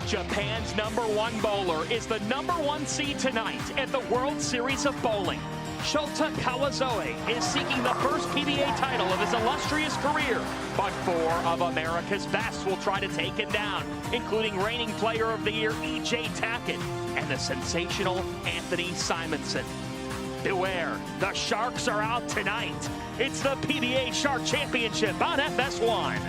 Japan's #1 bowler is the #1 seed tonight at the World Series of Bowling. Shota Kawazoe is seeking the first PBA title of his illustrious career, but 4 of America's best will try to take him down, including reigning Player of the Year E.J. Tackett and the sensational Anthony Simonson. Beware, the Sharks are out tonight. It's the PBA Shark Championship on FS1.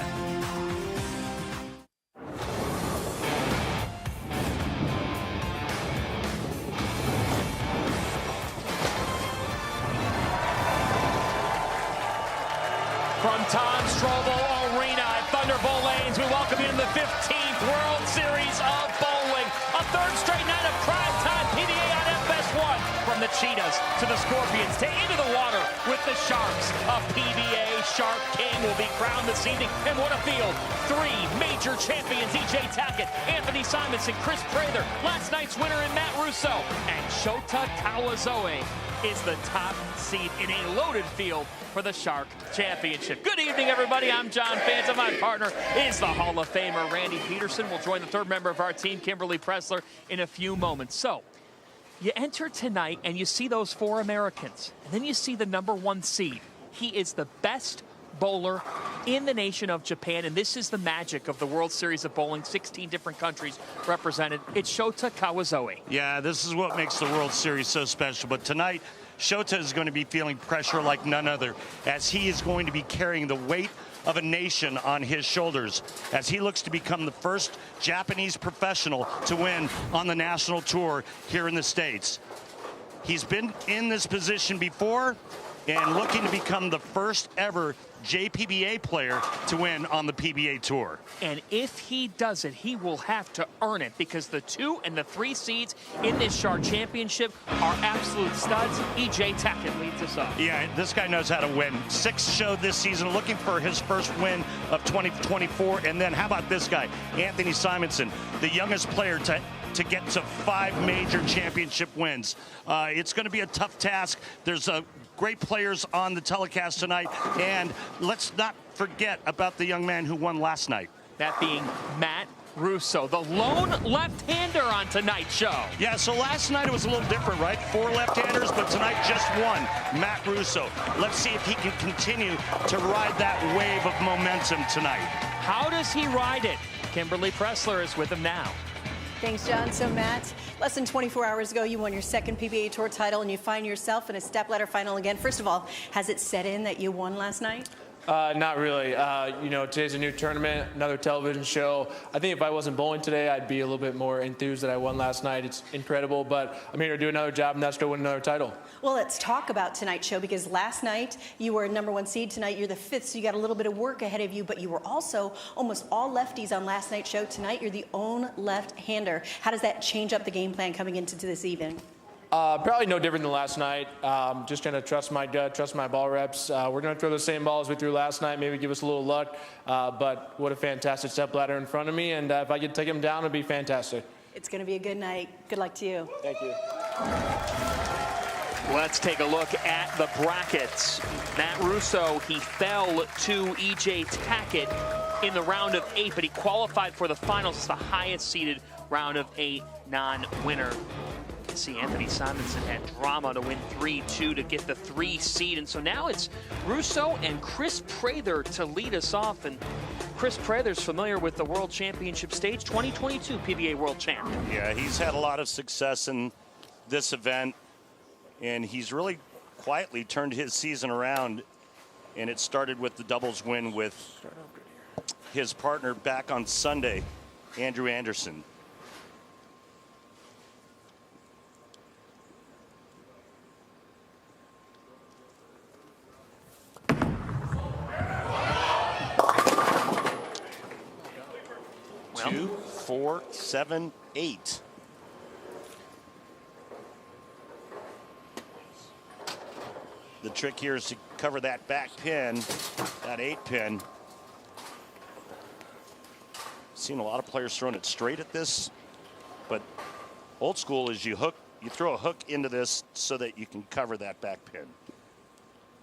From Tom Strobel Arena at Thunderbolt Lanes, we welcome you to the 15th World Series of Bowling. A third straight night of primetime PBA on FS1. From the Cheetahs to the Scorpions to Into the Water with the Sharks. A PBA Shark King will be crowned this evening. And what a field. 3 major champions, E.J. Tackett, Anthony Simonson, Chris Prather, last night's winner in Matt Russo, and Shota Kawazoe is the top seed in a loaded field for the Shark Championship. Good evening, everybody. I'm John Fanta. My partner is the Hall of Famer Randy Pedersen. We'll join the third member of our team, Kimberly Pressler, in a few moments. So, you enter tonight and you see those 4 Americans, and then you see the #1 seed. He is the best bowler in the nation of Japan, and this is the magic of the World Series of Bowling. 16 different countries represented. It's Shota Kawazoe. Yeah, this is what makes the World Series so special. But tonight, Shota is going to be feeling pressure like none other, as he is going to be carrying the weight of a nation on his shoulders, as he looks to become the first Japanese professional to win on the national tour here in the States. He's been in this position before and looking to become the first ever JPBA player to win on the PBA Tour. And if he does it, he will have to earn it, because the 2 and the 3 seeds in this Shark Championship are absolute studs. E.J. Tackett leads us up. Yeah, this guy knows how to win. 6 showed this season, looking for his first win of 2024. And then how about this guy, Anthony Simonson, the youngest player to get to 5 major championship wins. It's going to be a tough task. There's great players on the telecast tonight, and let's not forget about the young man who won last night. That being Matt Russo, the lone left-hander on tonight's show. Yeah, so last night it was a little different, right? 4 left-handers, but tonight just 1, Matt Russo. Let's see if he can continue to ride that wave of momentum tonight. How does he ride it? Kimberly Pressler is with him now. Thanks, John. So, Matt, less than 24 hours ago, you won your 2nd PBA Tour title, and you find yourself in a Stepladder final again. First of all, has it set in that you won last night? Not really. You know, today's a new tournament, another television show. I think if I wasn't bowling today, I'd be a little bit more enthused that I won last night. It's incredible, but I'm here to do another job, and that's to win another title. Well, let's talk about tonight's show, because last night you were #1 seed. Tonight you're the 5th, so you got a little bit of work ahead of you, but you were also almost all lefties on last night's show. Tonight you're the only left-hander. How does that change up the game plan coming into this evening? Probably no different than last night. Just going to trust my gut, trust my ball reps. We're going to throw the same balls we threw last night, maybe give us a little luck. But what a fantastic Stepladder in front of me, and if I could take him down, it'd be fantastic. It's going to be a good night. Good luck to you. Thank you. Let's take a look at the brackets. Matt Russo, he fell to E.J. Tackett in the round of 8, but he qualified for the finals. It's the highest seeded round of 8 non-winner. See, Anthony Simonson had drama to win 3-2 to get the 3 seed, and so now it's Russo and Chris Prather to lead us off. And Chris Prather's familiar with the World Championship stage, 2022 PBA World Champ. Yeah, he's had a lot of success in this event, and he's really quietly turned his season around, and it started with the doubles win with his partner back on Sunday, Andrew Anderson. Well, 2, 4, 7, 8. The trick here is to cover that back pin, that 8 pin. Seen a lot of players throwing it straight at this, but old school is you throw a hook into this so that you can cover that back pin.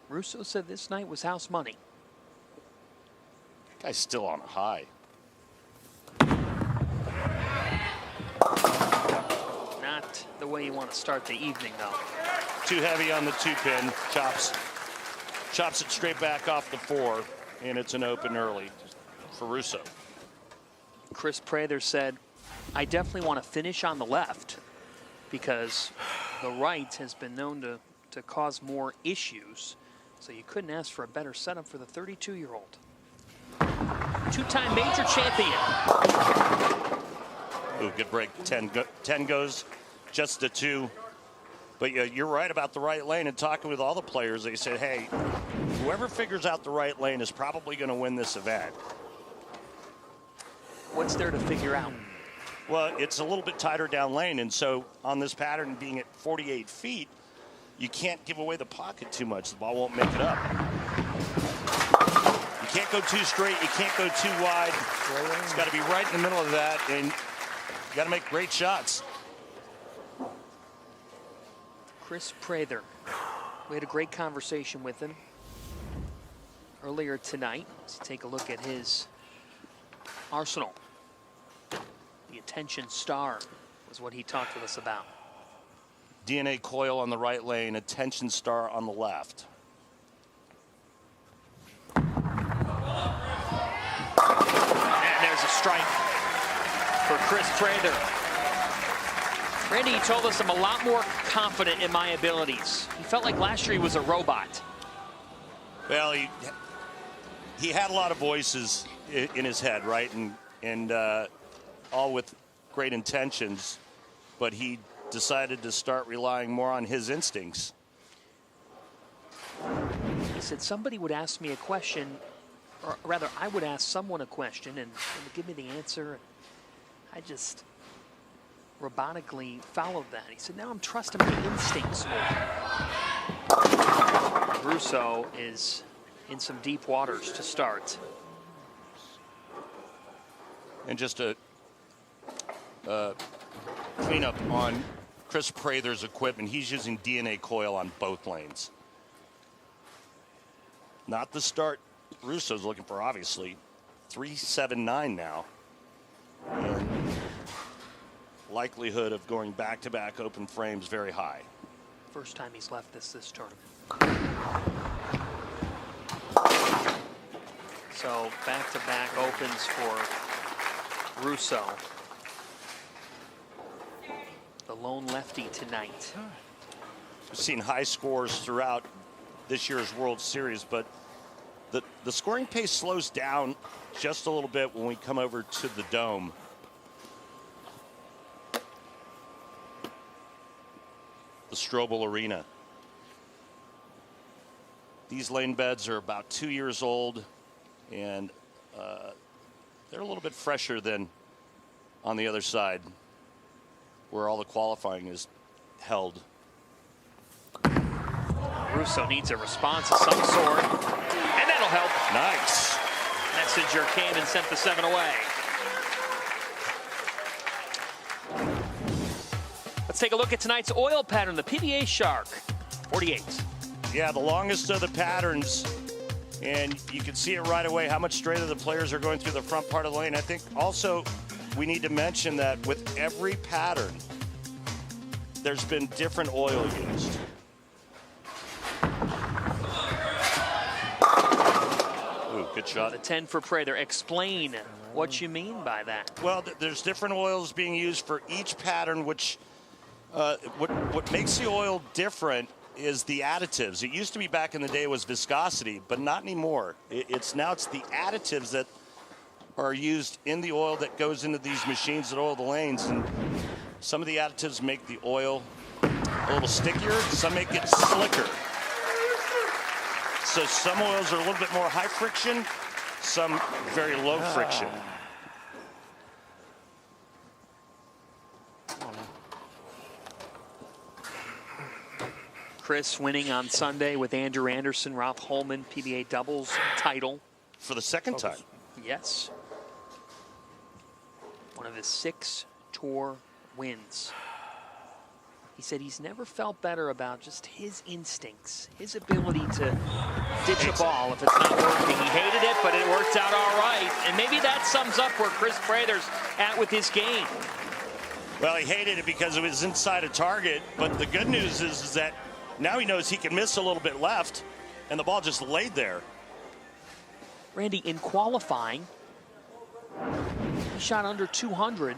Russo said this night was house money. Guy's still on a high. the way you want to start the evening, though. Too heavy on the 2-pin. Chops it straight back off the 4, and it's an open early for Russo. Chris Prather said, I definitely want to finish on the left because the right has been known to cause more issues. So you couldn't ask for a better setup for the 32-year-old. Two-time major champion. Ooh, good break. 10 goes just to 2. But you're right about the right lane. And talking with all the players, they said, hey, whoever figures out the right lane is probably going to win this event. What's there to figure out? Well, it's a little bit tighter down lane. And so on this pattern being at 48 feet, you can't give away the pocket too much. The ball won't make it up. You can't go too straight. You can't go too wide. It's got to be right in the middle of that. And you got to make great shots. Chris Prather. We had a great conversation with him earlier tonight. Let's take a look at his arsenal. The attention star was what he talked with us about. DNA coil on the right lane, attention star on the left. And there's a strike for Chris Prather. Randy, he told us I'm a lot more confident in my abilities. He felt like last year he was a robot. Well, he had a lot of voices in his head, right? And all with great intentions, but he decided to start relying more on his instincts. He said somebody would ask me a question, or rather I would ask someone a question and they would give me the answer. I just robotically followed that. He said, now I'm trusting my instincts more. Russo is in some deep waters to start. And just a cleanup on Chris Prather's equipment. He's using DNA coil on both lanes. Not the start Russo's looking for, obviously. 379 now. And likelihood of going back-to-back open frames very high. First time he's left this tournament. So back-to-back opens for Russo. The lone lefty tonight. We've seen high scores throughout this year's World Series, but the scoring pace slows down just a little bit when we come over to the Dome. The Strobel Arena. These lane beds are about 2 years old, and they're a little bit fresher than on the other side, where all the qualifying is held. Russo needs a response of some sort, and that'll help. Nice. Messenger came and sent the 7 away. Let's take a look at tonight's oil pattern, the PBA Shark, 48. Yeah, the longest of the patterns, and you can see it right away how much straighter the players are going through the front part of the lane. I think also we need to mention that with every pattern, there's been different oil used. Ooh, good shot. The 10 for Prather. Explain what you mean by that. Well, there's different oils being used for each pattern, which what makes the oil different is the additives. It used to be back in the day was viscosity, but not anymore. It's now the additives that are used in the oil that goes into these machines that oil the lanes, and some of the additives make the oil a little stickier, some make it slicker. So some oils are a little bit more high friction, some very low friction. Chris winning on Sunday with Andrew Anderson, Ralph Holman, PBA doubles title. For the second time. Yes. One of his 6 tour wins. He said he's never felt better about just his instincts, his ability to ditch a ball if it's not working. He hated it, but it worked out all right. And maybe that sums up where Chris Prather's at with his game. Well, he hated it because it was inside a target, but the good news is that now he knows he can miss a little bit left, and the ball just laid there. Randy, in qualifying, he shot under 200,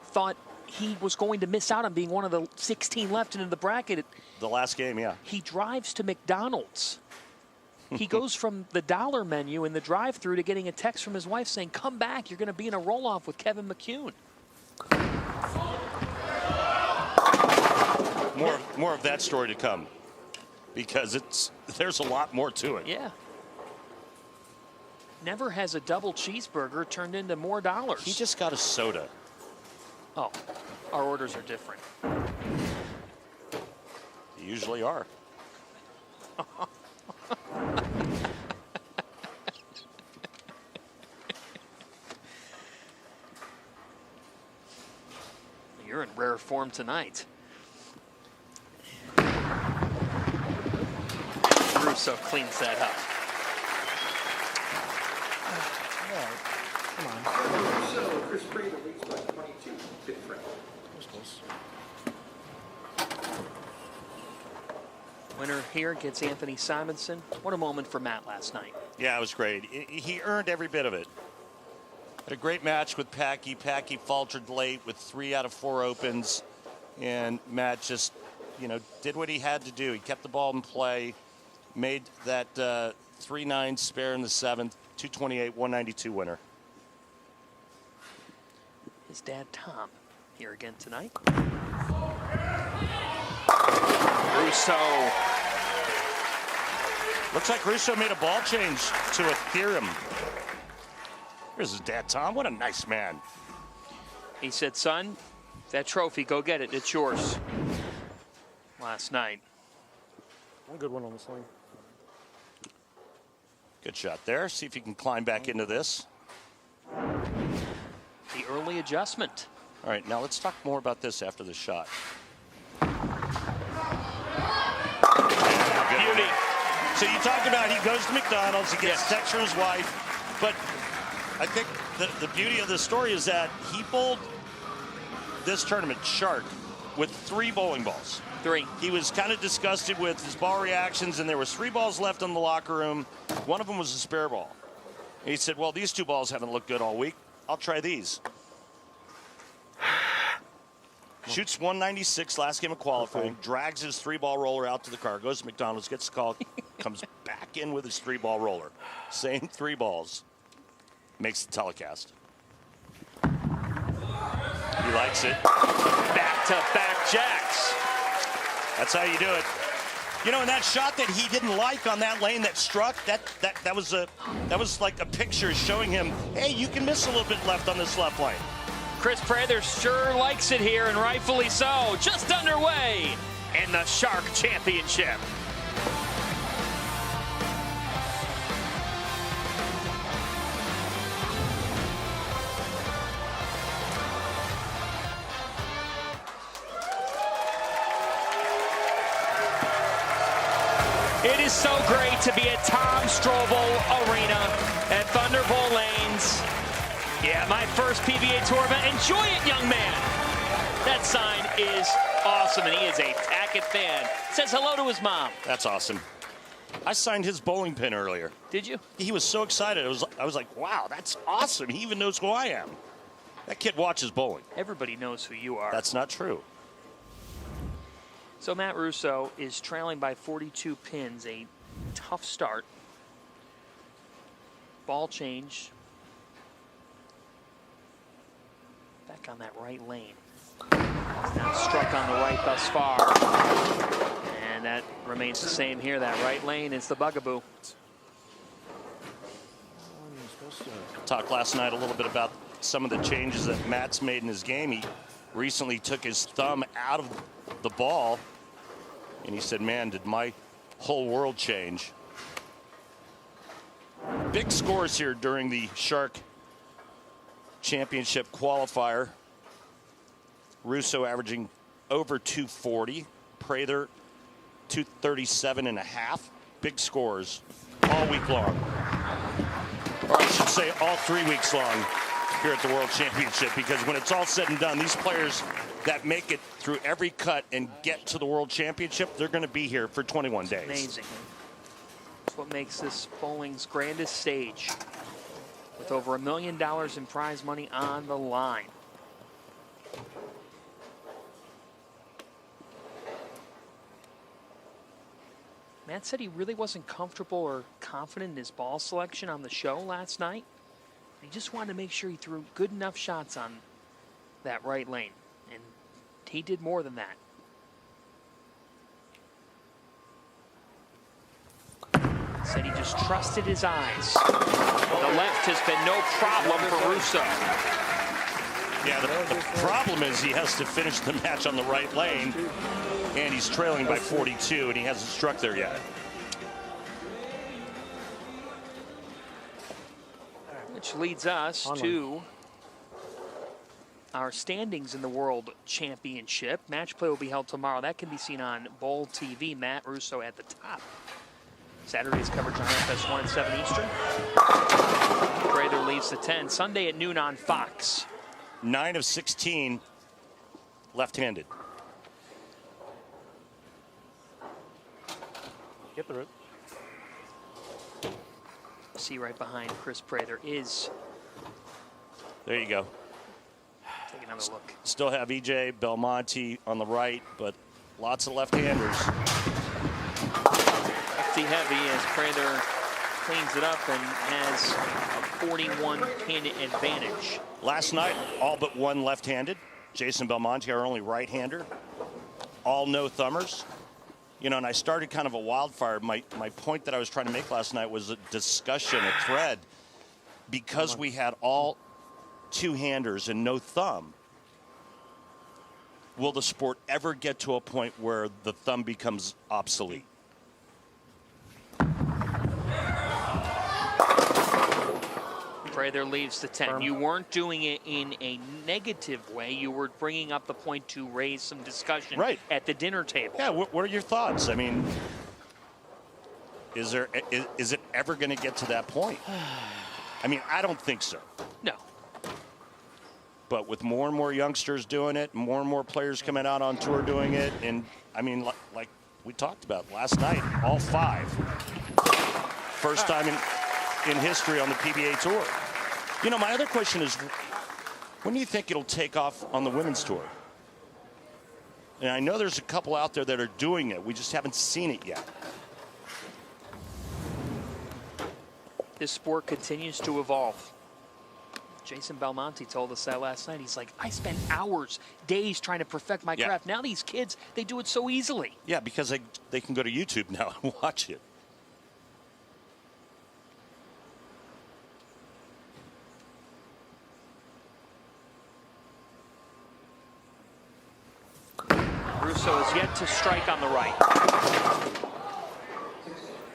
thought he was going to miss out on being one of the 16 left into the bracket. The last game, yeah. He drives to McDonald's. He goes from the dollar menu in the drive-thru to getting a text from his wife saying, come back, you're going to be in a roll-off with Kevin McCune. More of that story to come, because there's a lot more to it. Yeah. Never has a double cheeseburger turned into more dollars. He just got a soda. Oh, our orders are different. They usually are. You're in rare form tonight. Russo cleans that up. Come on. So Chris Prather leads by 22. Good friend. Winner here gets Anthony Simonson. What a moment for Matt last night. Yeah, it was great. He earned every bit of it. Had a great match with Packy. Packy faltered late with 3 out of 4 opens, and Matt just, did what he had to do. He kept the ball in play, made that 3-9 spare in the 7th, 228-192 winner. His dad, Tom, here again tonight. Russo. Looks like Russo made a ball change to a theorem. Here's his dad, Tom. What a nice man. He said, son, that trophy, go get it. It's yours. Last night. One good one on the sling. Good shot there. See if he can climb back into this. The early adjustment. All right, now let's talk more about this after the shot. Beauty. So you talk about he goes to McDonald's, he gets text from his wife, but I think the beauty of this story is that he bowled this tournament shark with 3 bowling balls. 3. He was kind of disgusted with his ball reactions, and there was 3 balls left in the locker room. One of them was a spare ball. And he said, well, these 2 balls haven't looked good all week. I'll try these. Shoots 196 last game of qualifying, drags his 3-ball roller out to the car, goes to McDonald's, gets the call, comes back in with his 3-ball roller. Same 3 balls. Makes the telecast. He likes it. Back-to-back jacks. That's how you do it. And that shot that he didn't like on that lane that struck, that was like a picture showing him, hey, you can miss a little bit left on this left lane. Chris Prather sure likes it here, and rightfully so. Just underway in the Shark Championship. It is so great to be at Tom Strobel Arena at Thunderbolt Lanes. Yeah, my first PBA Tour event. Enjoy it, young man. That sign is awesome, and he is a Tackett fan. Says hello to his mom. That's awesome. I signed his bowling pin earlier. Did you? He was so excited. I was like, wow, that's awesome. He even knows who I am. That kid watches bowling. Everybody knows who you are. That's not true. So Matt Russo is trailing by 42 pins. A tough start. Ball change. Back on that right lane. Now struck on the right thus far. And that remains the same here. That right lane is the bugaboo. Talked last night a little bit about some of the changes that Matt's made in his game. He recently took his thumb out of the ball, and he said, man, did my whole world change. Big scores here during the Shark Championship qualifier. Russo averaging over 240. Prather 237.5. Big scores all week long. Or I should say all 3 weeks long. here at the World Championship, because when it's all said and done, these players that make it through every cut and get to the World Championship, they're going to be here for 21 days. Amazing. That's what makes this bowling's grandest stage, with over $1 million in prize money on the line. Matt said he really wasn't comfortable or confident in his ball selection on the show last night. He just wanted to make sure he threw good enough shots on that right lane, and he did more than that. Said he just trusted his eyes. The left has been no problem for Russo. Yeah, the problem is he has to finish the match on the right lane, and he's trailing by 42, and he hasn't struck there yet. Which leads us to our standings in the World Championship. Match play will be held tomorrow. That can be seen on Bowl TV. Matt Russo at the top. Saturday's coverage on FS1 at 7 Eastern. Prather leads the 10. Sunday at noon on Fox. 9 of 16 left-handed. Get the root. See right behind Chris Prather is. There you go. Take another look. Still have EJ Belmonte on the right, but lots of left-handers. Lefty heavy as Prather cleans it up and has a 41-pin advantage. Last night, all but one left-handed. Jason Belmonte, our only right-hander. All no-thumbers. You know, and I started kind of a wildfire. My point that I was trying to make last night was a discussion, a thread. Because we had all two-handers and no thumb, will the sport ever get to a point where the thumb becomes obsolete? Prather leaves the 10. You weren't doing it in a negative way. You were bringing up the point to raise some discussion at the dinner table. Yeah, what are your thoughts? I mean, is it ever going to get to that point? I mean, I don't think so. No. But with more and more youngsters doing it, more and more players coming out on tour doing it, and I mean, like we talked about last night, all 5. First time in history on the PBA Tour. You know, my other question is, when do you think it'll take off on the women's tour? And I know there's a couple out there that are doing it. We just haven't seen it yet. This sport continues to evolve. Jason Belmonte told us that last night. He's like, I spent hours, days trying to perfect my craft. Now these kids, they do it so easily. Yeah, because they can go to YouTube now and watch it. Russo has yet to strike on the right.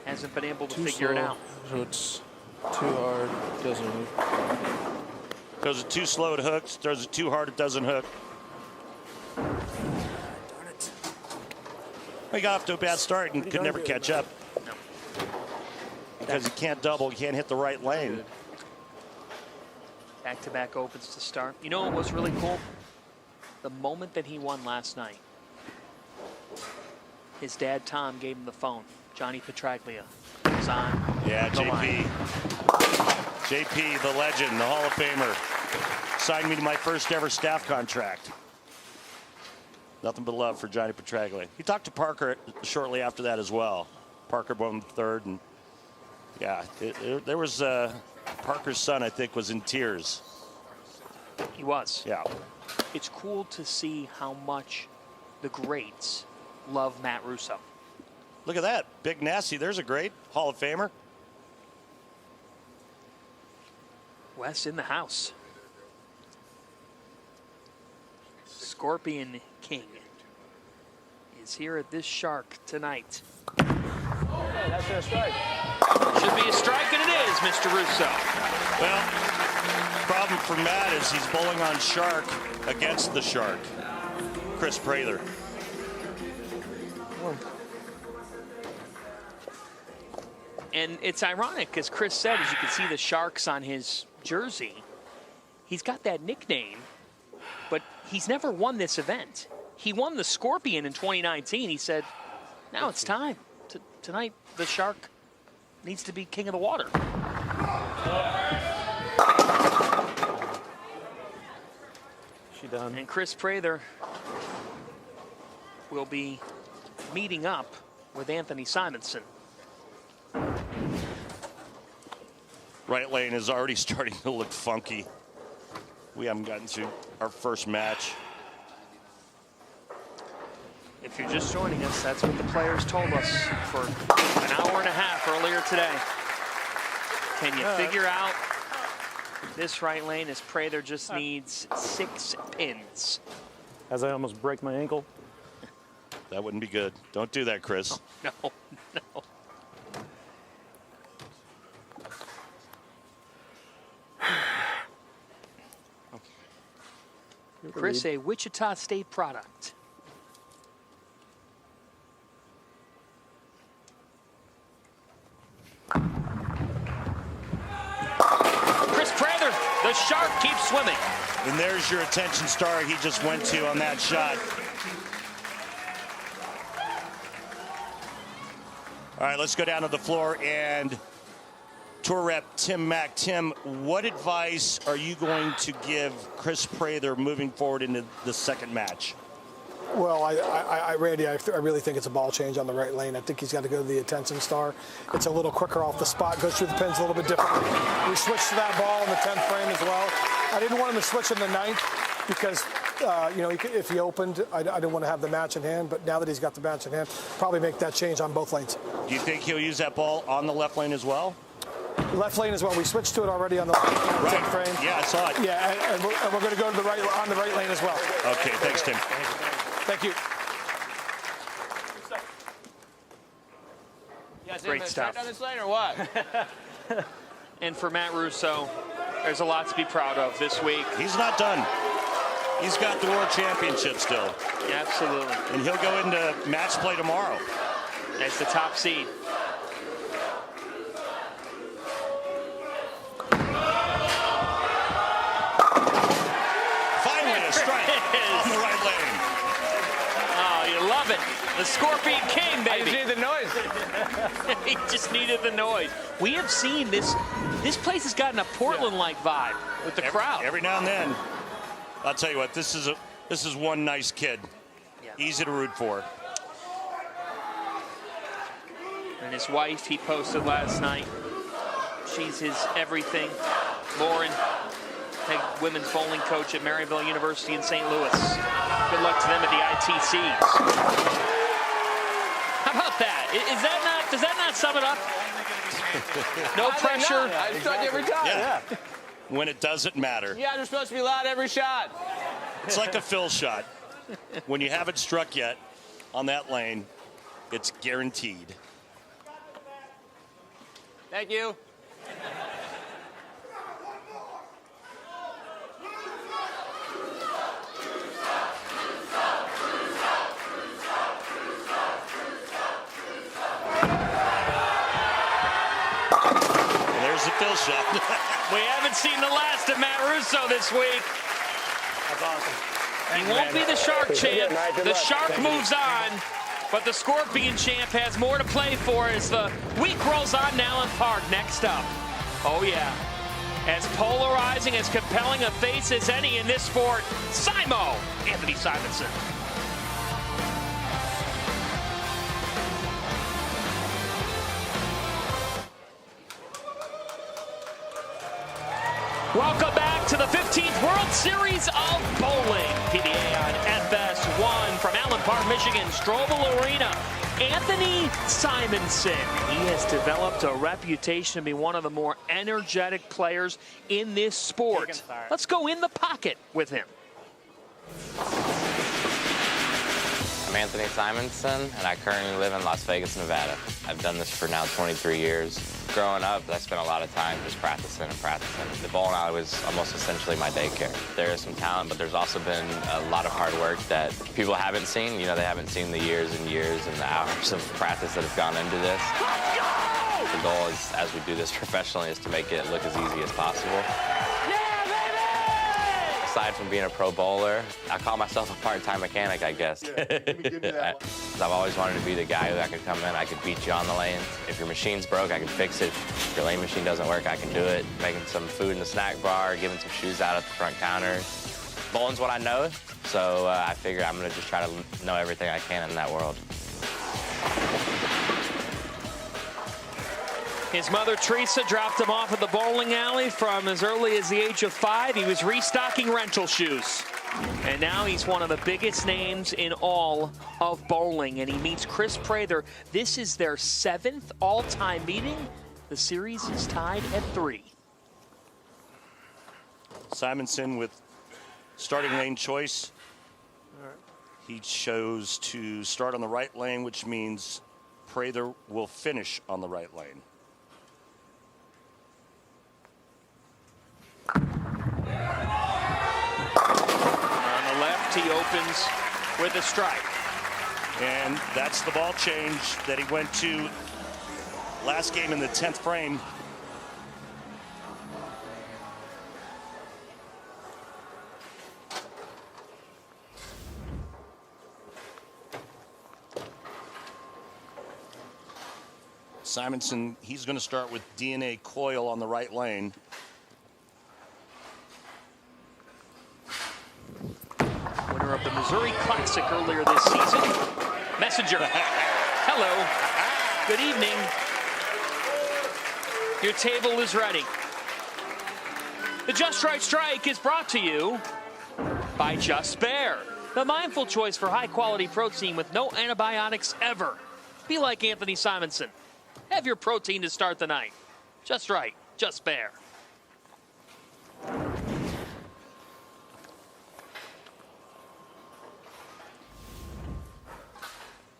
Hasn't been able to figure it out. So it's too hard, doesn't hook. Throws it too slow, it hooks. Throws it too hard, it doesn't hook. Darn it. He got off to a bad start and could never catch up. No. Because he can't double, he can't hit the right lane. Back-to-back opens to start. You know what was really cool? The moment that he won last night, his dad, Tom, gave him the phone. Johnny Petraglia was on. Yeah, the JP. line. JP, the legend, the Hall of Famer, signed me to my first ever staff contract. Nothing but love for Johnny Petraglia. He talked to Parker shortly after that as well. Parker won third, and yeah, there was Parker's son, I think, was in tears. He was. Yeah. It's cool to see how much the greats love Matt Russo. Look at that. Big Nasty. There's a great Hall of Famer. Wes in the house. Scorpion King is here at this Shark tonight. Hey, that's a strike. Should be a strike, and it is, Mr. Russo. Well, problem for Matt is he's bowling on Shark against the Shark. Chris Prather. And it's ironic, as Chris said, as you can see the Sharks on his jersey. he's got that nickname, but he's never won this event. He won the Scorpion in 2019. He said, now it's time. Tonight, the Shark needs to be king of the water. She done. And Chris Prather will be meeting up with Anthony Simonson. Right lane is already starting to look funky. We haven't gotten to our first match. If you're just joining us, that's what the players told us for an hour and a half earlier today. Can you figure out this right lane as Prather just needs 6 pins? As I almost break my ankle. That wouldn't be good. Don't do that, Chris. No, no. Chris, a Wichita State product. Chris Prather, the Shark keeps swimming. And there's your attention star he just went to on that shot. All right, let's go down to the floor and tour rep Tim Mack. Tim, what advice are you going to give Chris Prather moving forward into the second match? Well, Randy, I really think it's a ball change on the right lane. I think he's got to go to the attention star. It's a little quicker off the spot, goes through the pins a little bit differently. We switched to that ball in the 10th frame as well. I didn't want him to switch in the 9th because, you know, if he opened, I didn't want to have the match in hand. But now that he's got the match in hand, probably make that change on both lanes. Do you think he'll use that ball on the left lane as well? Left lane as well. We switched to it already on the 10th frame. Yeah, I saw it. Yeah, and we're going to go to the right on the right lane as well. Okay, thanks, Tim. Thank you. Great stuff. On this lane or what? And for Matt Russo, there's a lot to be proud of this week. He's not done. He's got the World Championship still. Absolutely. And he'll go into match play tomorrow. That's the top seed. Finally a strike on the right lane. Oh, you love it. The Scorpion King, baby. I just need the noise. He just needed the noise. We have seen this. This place has gotten a Portland-like vibe with the crowd. Every now and then. I'll tell you what, this is one nice kid. Yeah. Easy to root for. And his wife, he posted last night. She's his everything. Lauren, head women's bowling coach at Maryville University in St. Louis. Good luck to them at the ITCs. How about that? Is that not? Does that not sum it up? No pressure. I just talk every time. Yeah. When it doesn't matter. You guys are supposed to be loud every shot. It's like a fill shot. When you haven't struck yet on that lane, it's guaranteed. Thank you. There's the fill shot. We haven't seen the last of Matt Russo this week. That's awesome. He won't be the Shark champ. The Shark moves on, but the Scorpion champ has more to play for as the week rolls on. Now in Park next up. Oh yeah, as polarizing, as compelling a face as any in this sport, Simo, Anthony Simonson. Welcome back to the 15th World Series of Bowling. PBA on FS1 from Allen Park, Michigan, Strobel Arena. Anthony Simonson. He has developed a reputation to be one of the more energetic players in this sport. Let's go in the pocket with him. I'm Anthony Simonson, and I currently live in Las Vegas, Nevada. I've done this for now 23 years. Growing up, I spent a lot of time just practicing and practicing. The bowling alley was almost essentially my daycare. There is some talent, but there's also been a lot of hard work that people haven't seen. You know, they haven't seen the years and years and the hours of practice that have gone into this. The goal is, as we do this professionally, is to make it look as easy as possible. Yeah, baby! aside from being a pro bowler, I call myself a part-time mechanic, I guess. I've always wanted to be the guy who I could come in, I could beat you on the lanes. If your machine's broke, I can fix it. If your lane machine doesn't work, I can do it. Making some food in the snack bar, giving some shoes out at the front counter. Bowling's what I know, so I figure I'm gonna just try to know everything I can in that world. His mother, Teresa, dropped him off at the bowling alley from as early as the age of 5. He was restocking rental shoes. And now he's one of the biggest names in all of bowling. And he meets Chris Prather. This is their 7th all-time meeting. The series is tied at 3. Simonson with starting lane choice. He chose to start on the right lane, which means Prather will finish on the right lane. On the left, he opens with a strike. And that's the ball change that he went to last game in the 10th frame. Simonson, he's going to start with DNA Coyle on the right lane. Winner of the Missouri Classic earlier this season. Messenger. Hello. Good evening. Your table is ready. The Just Right Strike is brought to you by Just Bear, the mindful choice for high-quality protein with no antibiotics ever. Be like Anthony Simonson. Have your protein to start the night. Just right, Just Bear.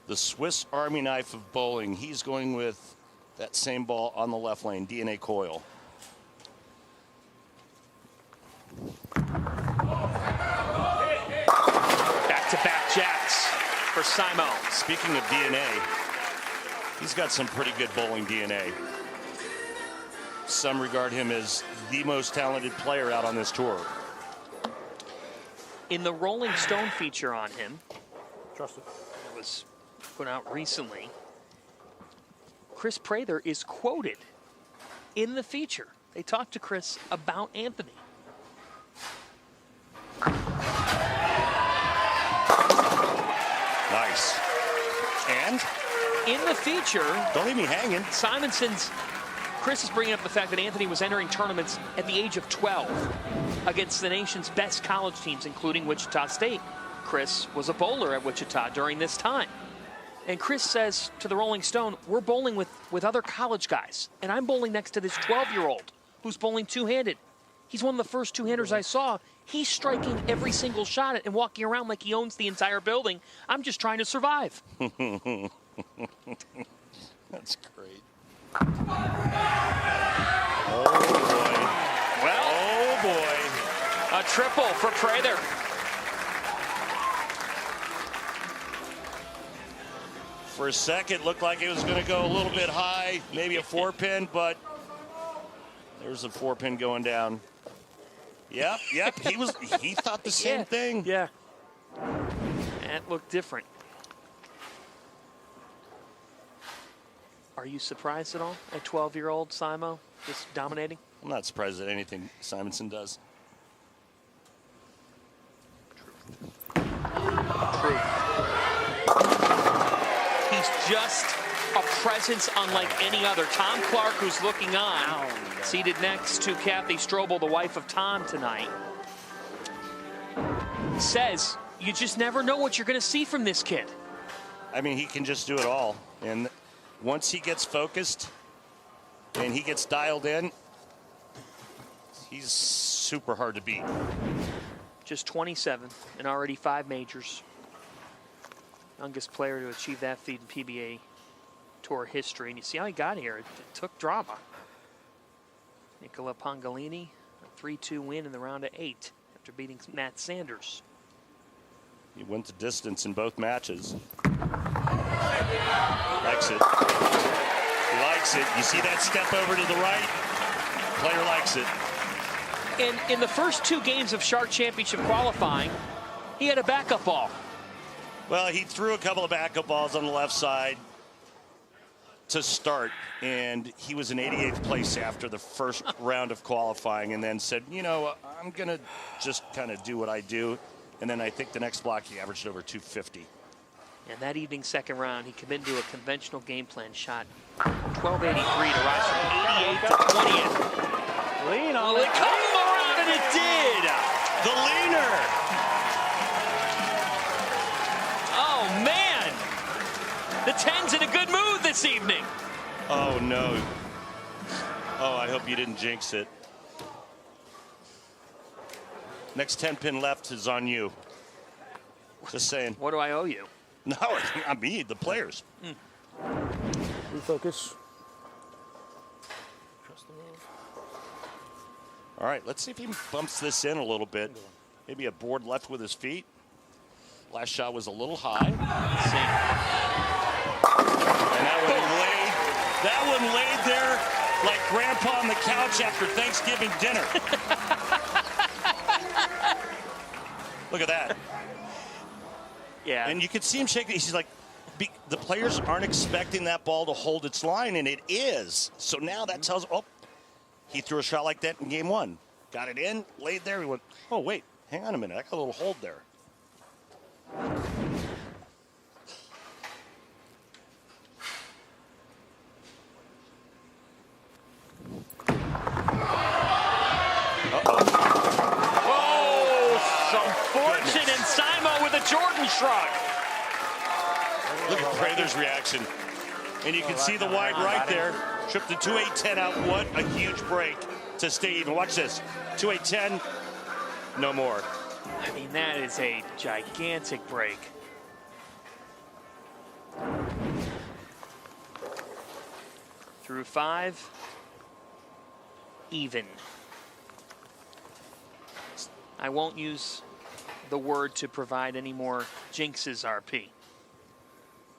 The Swiss Army knife of bowling. He's going with that same ball on the left lane, DNA Coyle. Back-to-back jacks for Simo. Speaking of DNA, he's got some pretty good bowling DNA. Some regard him as the most talented player out on this tour. In the Rolling Stone feature on him, Trust it. that was put out recently, Chris Prather is quoted in the feature. They talked to Chris about Anthony. Nice. And? In the feature, Don't leave me hanging. Chris is bringing up the fact that Anthony was entering tournaments at the age of 12 against the nation's best college teams, including Wichita State. Chris was a bowler at Wichita during this time. And Chris says to the Rolling Stone, we're bowling with other college guys, and I'm bowling next to this 12-year-old who's bowling two-handed. He's one of the first two-handers I saw. He's striking every single shot and walking around like he owns the entire building. I'm just trying to survive. That's great. Oh, boy. Well, Oh, boy. a triple for Prather. For a second, looked like it was going to go a little bit high, maybe a 4-pin, but there's a 4-pin going down. Yep. He thought the same thing. Yeah. That looked different. Are you surprised at all at 12-year-old Simo just dominating? I'm not surprised at anything Simonson does. True. He's just a presence unlike any other. Tom Clark, who's looking on, seated next to Kathy Strobel, the wife of Tom tonight, says you just never know what you're going to see from this kid. I mean, he can just do it all. And once he gets focused and he gets dialed in, he's super hard to beat. Just 27 and already 5 majors. Youngest player to achieve that feat in PBA Tour history. And you see how he got here. It took drama. Nicola Pongolini, a 3-2 win in the round of 8 after beating Matt Sanders. He went the distance in both matches. Likes it. He likes it. You see that step over to the right? Player likes it. in the first 2 games of Shark Championship qualifying, he had a backup ball. Well, he threw a couple of backup balls on the left side to start, and he was in 88th place after the first round of qualifying, and then said, you know, I'm going to just kind of do what I do. And then I think the next block he averaged over 250. And that evening's second round, he committed to a conventional game plan, shot 1283 to rise from 88th to 20th. Lean on Well, it. it come around, and it did. The leaner. Oh, man. The 10's in a good mood this evening. Oh, no. Oh, I hope you didn't jinx it. Next 10-pin left is on you. Just saying. What do I owe you? No, I mean the players. Refocus. Trust the move. All right, let's see if he bumps this in a little bit. Maybe a board left with his feet. Last shot was a little high. Let's see. And that one laid there like Grandpa on the couch after Thanksgiving dinner. Look at that. Yeah. And you can see him shaking. He's like, the players aren't expecting that ball to hold its line, and it is. So now that tells, oh, he threw a shot like that in game 1. Got it in, laid there. He went, oh, wait, hang on a minute. I got a little hold there. Fortune and Simo with a Jordan shrug. Look at Prather's reaction. And you can see the wide right there. Tripped the 2-8-10 out. What a huge break to stay even. Watch this. 2-8-10, no more. I mean, that is a gigantic break. Through 5, even. I won't use the word to provide any more jinxes, RP.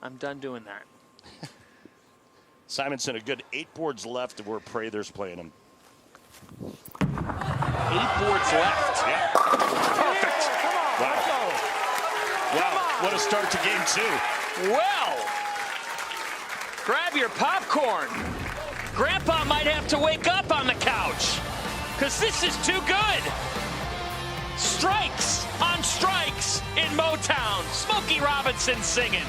I'm done doing that. Simonson, a good 8 boards left of where Prather's playing him. 8 boards left. Yeah. Perfect. Wow. Wow, what a start to game 2. Well, grab your popcorn. Grandpa might have to wake up on the couch, because this is too good. Strikes on strikes in Motown. Smokey Robinson singing.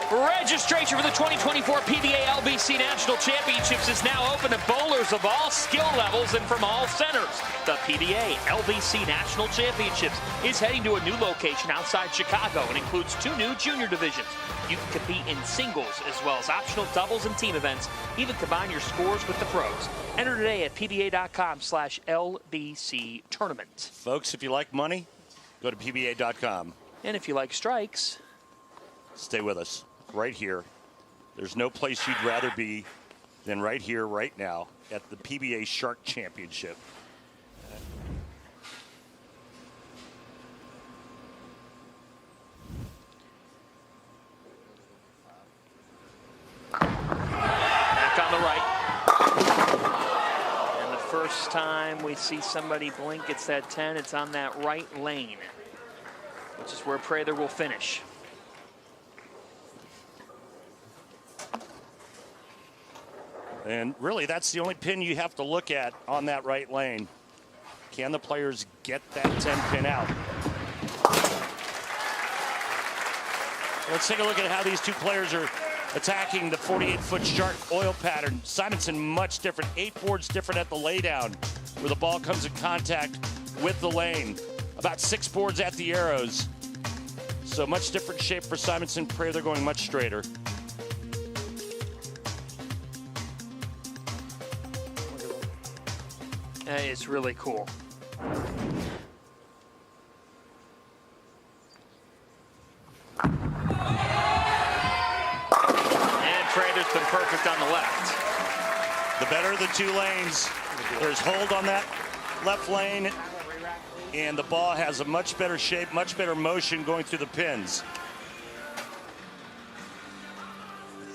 Registration for the 2024 PBA LBC National Championships is now open to bowlers of all skill levels and from all centers. The PBA LBC National Championships is heading to a new location outside Chicago and includes 2 new junior divisions. You can compete in singles as well as optional doubles and team events. Even combine your scores with the pros. Enter today at pba.com/LBC tournament. Folks, if you like money, go to pba.com. And if you like strikes, stay with us right here. There's no place you'd rather be than right here, right now, at the PBA Shark Championship. Back on the right. And the first time we see somebody blink, it's that 10. It's on that right lane, which is where Prather will finish. And really, that's the only pin you have to look at on that right lane. Can the players get that 10 pin out? Let's take a look at how these 2 players are attacking the 48-foot shark oil pattern. Simonson, much different. 8 boards different at the laydown, where the ball comes in contact with the lane. About 6 boards at the arrows. So much different shape for Simonson. Prather going much straighter. It's really cool. And Prather's been perfect on the left. The better of the 2 lanes. There's hold on that left lane. And the ball has a much better shape, much better motion going through the pins.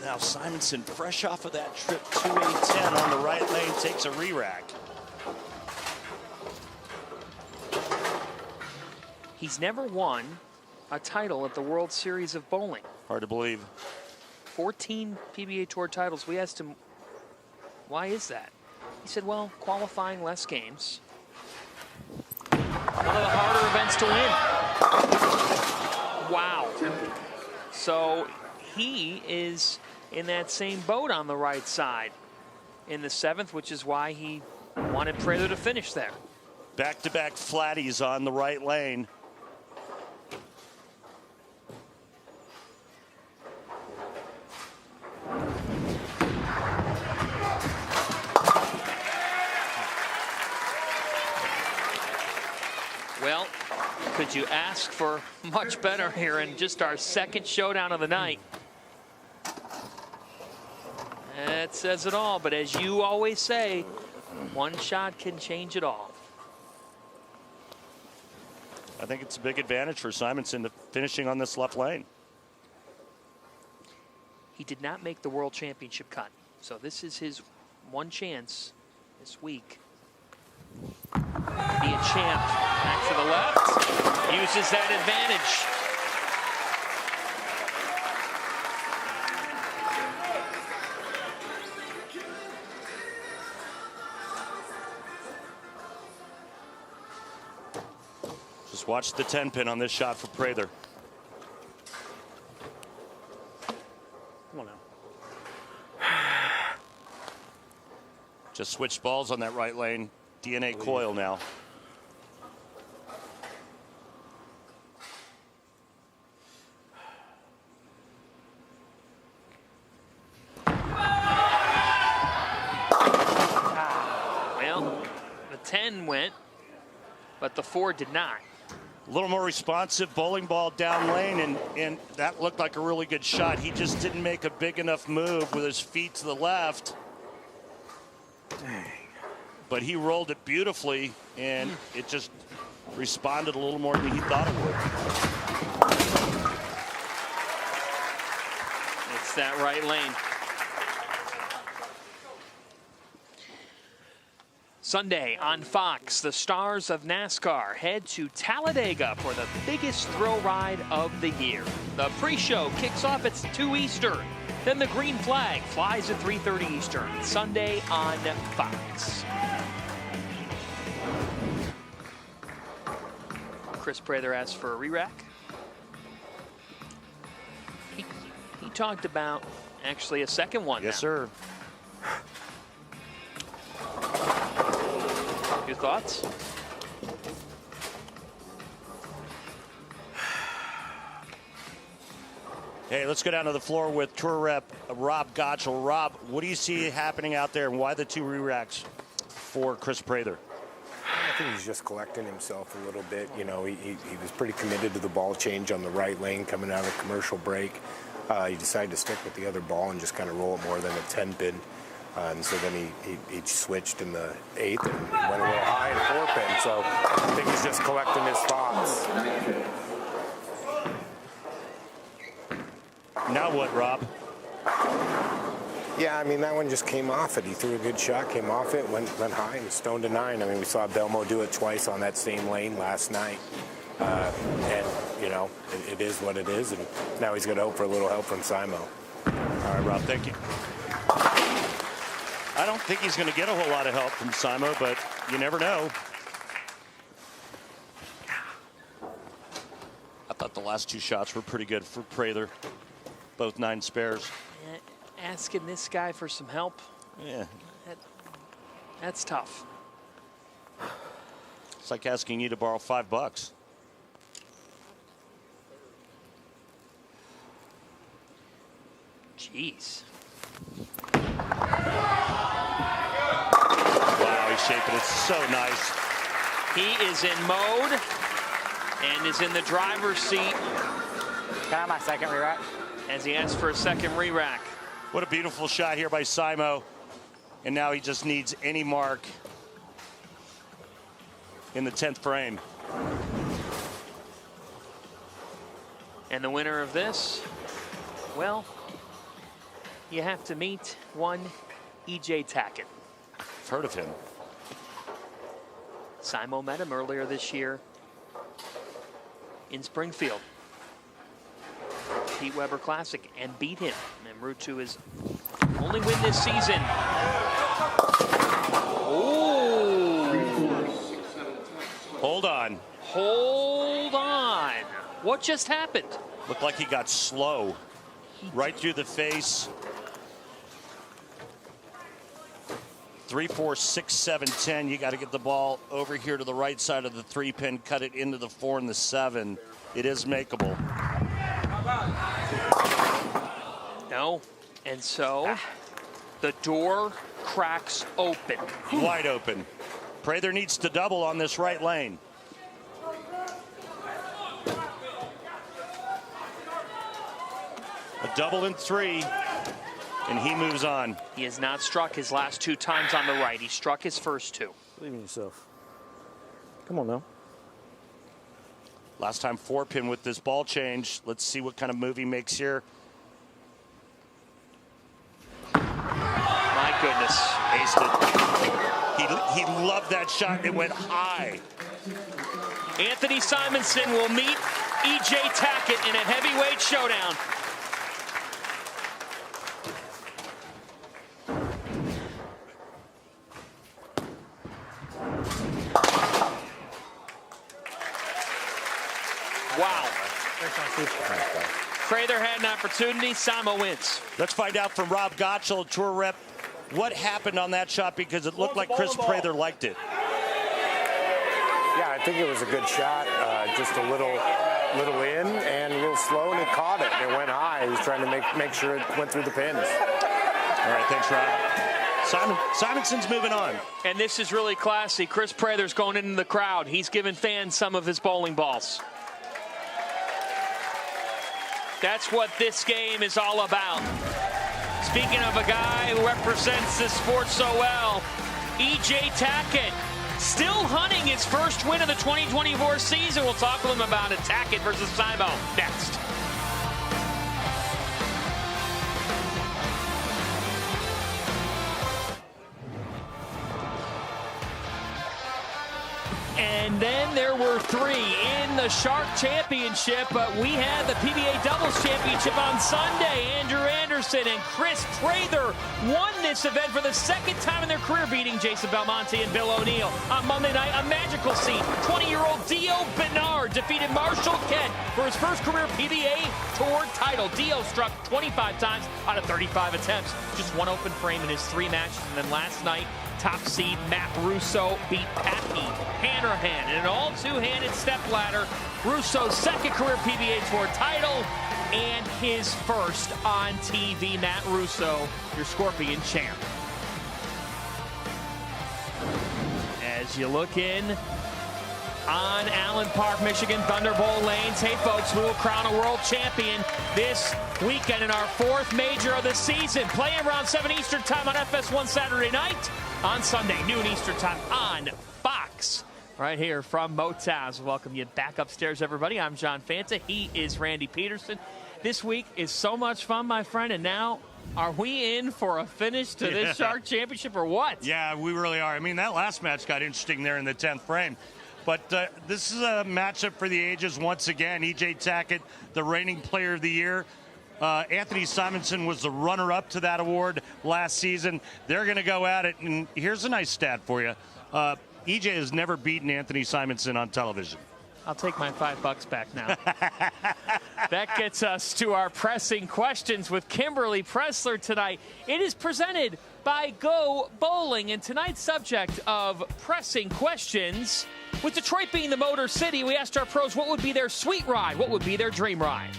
Now Simonson, fresh off of that trip to A10 on the right lane, takes a re-rack. He's never won a title at the World Series of Bowling. Hard to believe. 14 PBA Tour titles. We asked him, why is that? He said, well, qualifying less games. One of the harder events to win. Wow. So he is in that same boat on the right side in the 7th, which is why he wanted Pressler to finish there. Back-to-back flatties on the right lane. Well, could you ask for much better here in just our 2nd showdown of the night? That says it all, but as you always say, one shot can change it all. I think it's a big advantage for Simonson finishing on this left lane. He did not make the World Championship cut, so this is his one chance this week. Be a champ. Back to the left. Uses that advantage. Just watch the 10 pin on this shot for Pressler. Come on now. Just switched balls on that right lane. DNA coil now. Well, the 10 went, but the 4 did not. A little more responsive bowling ball down lane, and that looked like a really good shot. He just didn't make a big enough move with his feet to the left. Dang. But he rolled it beautifully, and it just responded a little more than he thought it would. It's that right lane. Sunday on Fox, the stars of NASCAR head to Talladega for the biggest thrill ride of the year. The pre-show kicks off at 2 Eastern. Then the green flag flies at 3:30 Eastern. Sunday on Fox. Chris Pressler asked for a re-rack. He talked about actually a second one. Yes, now. sir. Your thoughts? Hey, let's go down to the floor with Tour Rep Rob Gottschall. Rob, what do you see happening out there, and why the 2 re-racks for Chris Pressler? I think he's just collecting himself a little bit. You know, he was pretty committed to the ball change on the right lane coming out of commercial break. He decided to stick with the other ball and just kind of roll it more than a 10 pin. And so then he switched in the 8th and went a little high in 4 pin. So I think he's just collecting his thoughts. Now what, Rob? Yeah, I mean, that one just came off it. He threw a good shot, came off it, went high and stoned to 9. I mean, we saw Belmo do it twice on that same lane last night. And, you know, it is what it is. And now he's going to hope for a little help from Simo. All right, Rob, thank you. I don't think he's going to get a whole lot of help from Simo, but you never know. I thought the last 2 shots were pretty good for Pressler. Both 9 spares. Asking this guy for some help. Yeah. That's tough. It's like asking you to borrow $5. Jeez. Wow, he's shaping it so nice. He is in mode and is in the driver's seat. Can I have my second re-rack? As he asks for a second re-rack. What a beautiful shot here by Simo. And now he just needs any mark in the 10th frame. And the winner of this, well, you have to meet one E.J. Tackett. I've heard of him. Simo met him earlier this year in Springfield. Pete Weber Classic and beat him en route to his only win this season. Oh! Hold on. Hold on. What just happened? Looked like he got slow. Right through the face. 3, 4, 6, 7, 10. You got to get the ball over here to the right side of the 3-pin, cut it into the 4 and the 7. It is makeable. No. And so the door cracks open. Wide open. Prather needs to double on this right lane. A double in 3, and he moves on. He has not struck his last 2 times on the right. He struck his first 2. Believe in yourself. Come on now. Last time 4-pin with this ball change. Let's see what kind of move he makes here. My goodness. Aced it. He loved that shot. It went high. Anthony Simonson will meet E.J. Tackett in a heavyweight showdown. Wow. Prather had an opportunity. Simo wins. Let's find out from Rob Gottschall, tour rep, what happened on that shot, because it looked like Chris Prather liked it. Yeah, I think it was a good shot. Just a little in and a little slow, and he caught it. And it went high. He was trying to make sure it went through the pins. All right, thanks, Rob. Simonson's moving on. And this is really classy. Chris Prather's going into the crowd. He's giving fans some of his bowling balls. That's what this game is all about. Speaking of a guy who represents this sport so well, E.J. Tackett still hunting his first win of the 2024 season. We'll talk to him about it. Tackett versus Simo next. And then there were 3 in the Shark Championship, but we had the PBA Doubles Championship on Sunday. Andrew Anderson and Chris Prather won this event for the 2nd time in their career, beating Jason Belmonte and Bill O'Neill. On Monday night, a magical scene. 20-year-old Dio Bernard defeated Marshall Kent for his first career PBA Tour title. Dio struck 25 times out of 35 attempts. Just 1 open frame in his 3 matches. And then last night, top seed Matt Russo beat Packy Hanrahan in an all 2-handed stepladder. Russo's 2nd career PBA Tour title and his first on TV. Matt Russo, your Scorpion champ. As you look in on Allen Park, Michigan, Thunderbolt Lanes. Hey folks, we will crown a world champion this weekend in our 4th major of the season. Playing around 7 Eastern time on FS1 Saturday night. On Sunday, noon Eastern time on Fox. Right here from Motown. So welcome you back upstairs, everybody. I'm John Fanta. He is Randy Pedersen. This week is so much fun, my friend. And now, are we in for a finish to this Shark Championship or what? Yeah, we really are. I mean, that last match got interesting there in the 10th frame. But this is a matchup for the ages once again. E.J. Tackett, the reigning player of the year. Anthony Simonson was the runner-up to that award last season. They're going to go at it. And here's a nice stat for you. EJ has never beaten Anthony Simonson on television. I'll take my $5 back now. That gets us to our pressing questions with Kimberly Pressler tonight. It is presented by Go Bowling, and tonight's subject of pressing questions. With Detroit being the Motor City, we asked our pros what would be their sweet ride, what would be their dream ride.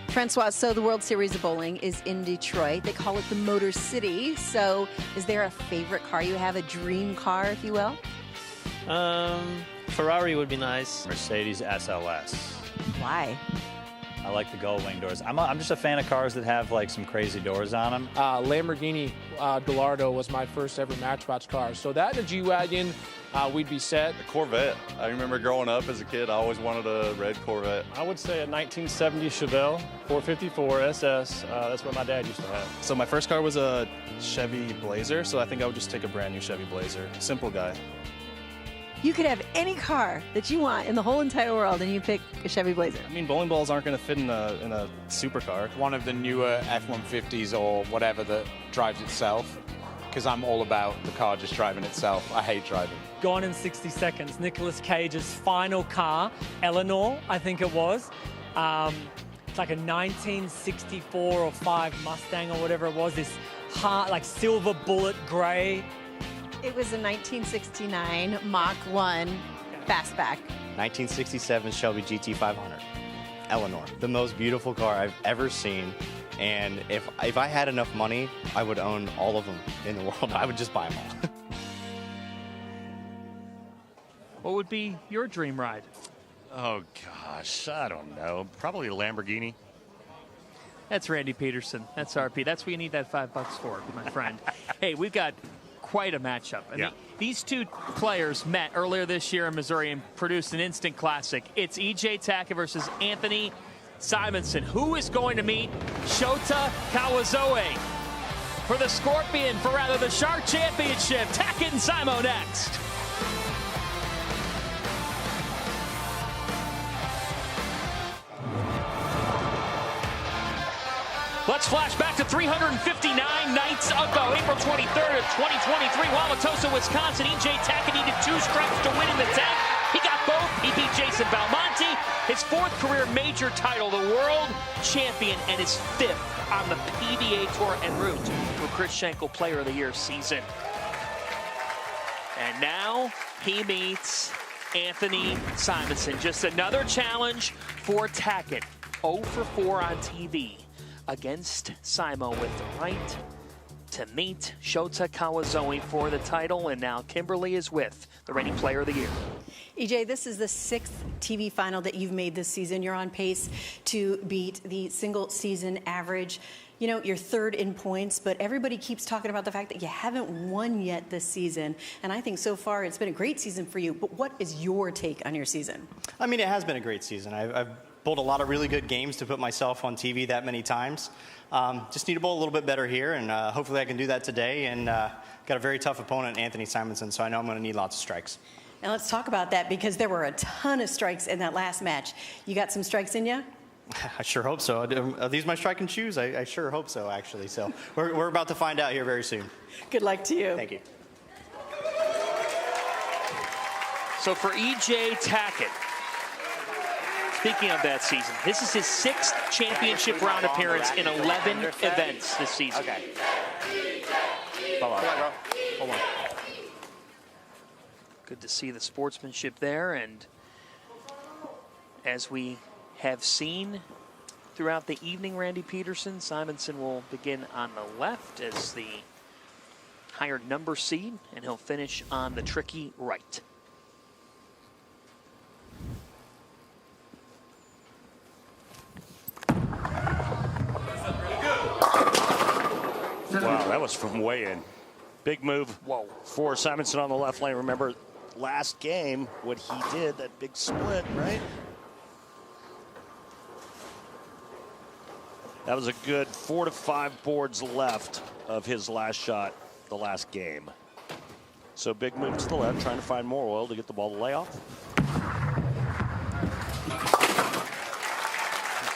Francois, so the World Series of Bowling is in Detroit. They call it the Motor City. So is there a favorite car you have, a dream car, if you will? Ferrari would be nice. Mercedes SLS. Why? I like the gull wing doors. I'm just a fan of cars that have like some crazy doors on them. Lamborghini Gallardo was my first ever Matchbox car. So that and a G-Wagon, we'd be set. A Corvette. I remember growing up as a kid, I always wanted a red Corvette. I would say a 1970 Chevelle 454 SS. That's what my dad used to have. So my first car was a Chevy Blazer, so I think I would just take a brand new Chevy Blazer. Simple guy. You could have any car that you want in the whole entire world, and you pick a Chevy Blazer. I mean, bowling balls aren't going to fit in a supercar. One of the newer F-150s or whatever that drives itself, because I'm all about the car just driving itself. I hate driving. Gone in 60 Seconds, Nicolas Cage's final car, Eleanor, I think it was. It's like a 1964 or 5 Mustang or whatever it was, this hard, like silver bullet gray. It was a 1969 Mach 1 fastback. 1967 Shelby GT500, Eleanor. The most beautiful car I've ever seen. And if I had enough money, I would own all of them in the world. I would just buy them all. What would be your dream ride? Oh, gosh, I don't know. Probably a Lamborghini. That's Randy Pedersen. That's RP. That's what you need that $5 for, my friend. Hey, we've got quite a matchup. And these two players met earlier this year in Missouri and produced an instant classic. It's E.J. Tackett versus Anthony Simonson. Who is going to meet Shota Kawazoe for the Scorpion, for rather the Shark Championship? Tackett and Simo next. Let's flash back to 359 nights ago, April 23rd of 2023, Wauwatosa, Wisconsin. E.J. Tackett needed 2 strikes to win in the 10th. He got both. He beat Jason Belmonte, his 4th career major title, the world champion, and his 5th on the PBA Tour en route to Chris Schenkel Player of the Year season. And now he meets Anthony Simonson. Just another challenge for Tackett. 0 for 4 on TV against Simo with the right to meet Shota Kawazoe for the title. And now Kimberly is with the reigning Player of the Year. EJ, this is the 6th TV final that you've made this season. You're on pace to beat the single season average. You know, you're 3rd in points, but everybody keeps talking about the fact that you haven't won yet this season. And I think so far it's been a great season for you. But what is your take on your season? I mean, it has been a great season. I've bowled a lot of really good games to put myself on TV that many times. Just need to bowl a little bit better here, and hopefully I can do that today. And got a very tough opponent, Anthony Simonson, so I know I'm going to need lots of strikes. And let's talk about that, because there were a ton of strikes in that last match. You got some strikes in you? I sure hope so. Are these my strike and shoes? I sure hope so, actually. So we're about to find out here very soon. Good luck to you. Thank you. So for E.J. Tackett, speaking of that season, this is his 6th championship round appearance in 11 events this season. Okay. Hold on, bro. Hold on. Good to see the sportsmanship there, and as we have seen throughout the evening, Randy Pedersen, Simonson will begin on the left as the higher number seed, and he'll finish on the tricky right. Wow, that was from way in. Big move Whoa. For Simonson on the left lane. Remember last game what he did, that big split, right? That was a good 4 to 5 boards left of his last shot the last game. So big move to the left, trying to find more oil to get the ball to lay off.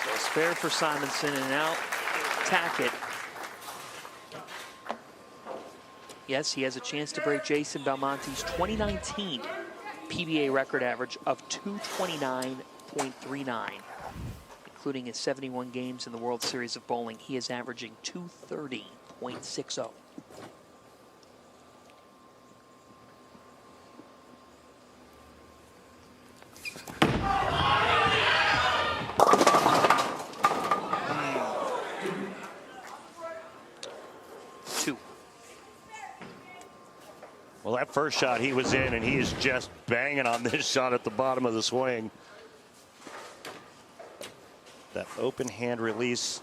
So spare for Simonson, and now Tackett. Yes, he has a chance to break Jason Belmonte's 2019 PBA record average of 229.39. Including his 71 games in the World Series of Bowling, he is averaging 230.60. Well, that first shot he was in, and he is just banging on this shot at the bottom of the swing. That open hand release,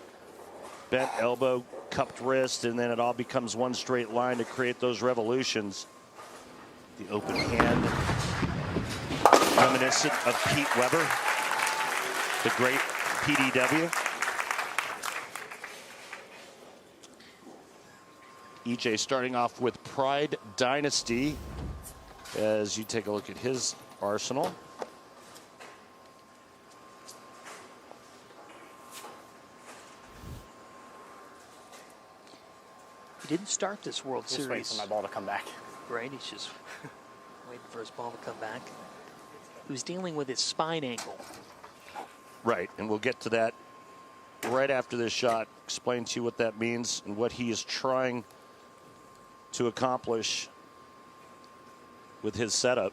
bent elbow, cupped wrist, and then it all becomes one straight line to create those revolutions. The open hand, reminiscent of Pete Weber, the great PDW. EJ starting off with Pride Dynasty as you take a look at his arsenal. He didn't start this World Just Series. waiting for my ball to come back. Right, he's just waiting for his ball to come back. He was dealing with his spine angle. Right, and we'll get to that right after this shot. Explain to you what that means and what he is trying to accomplish with his setup.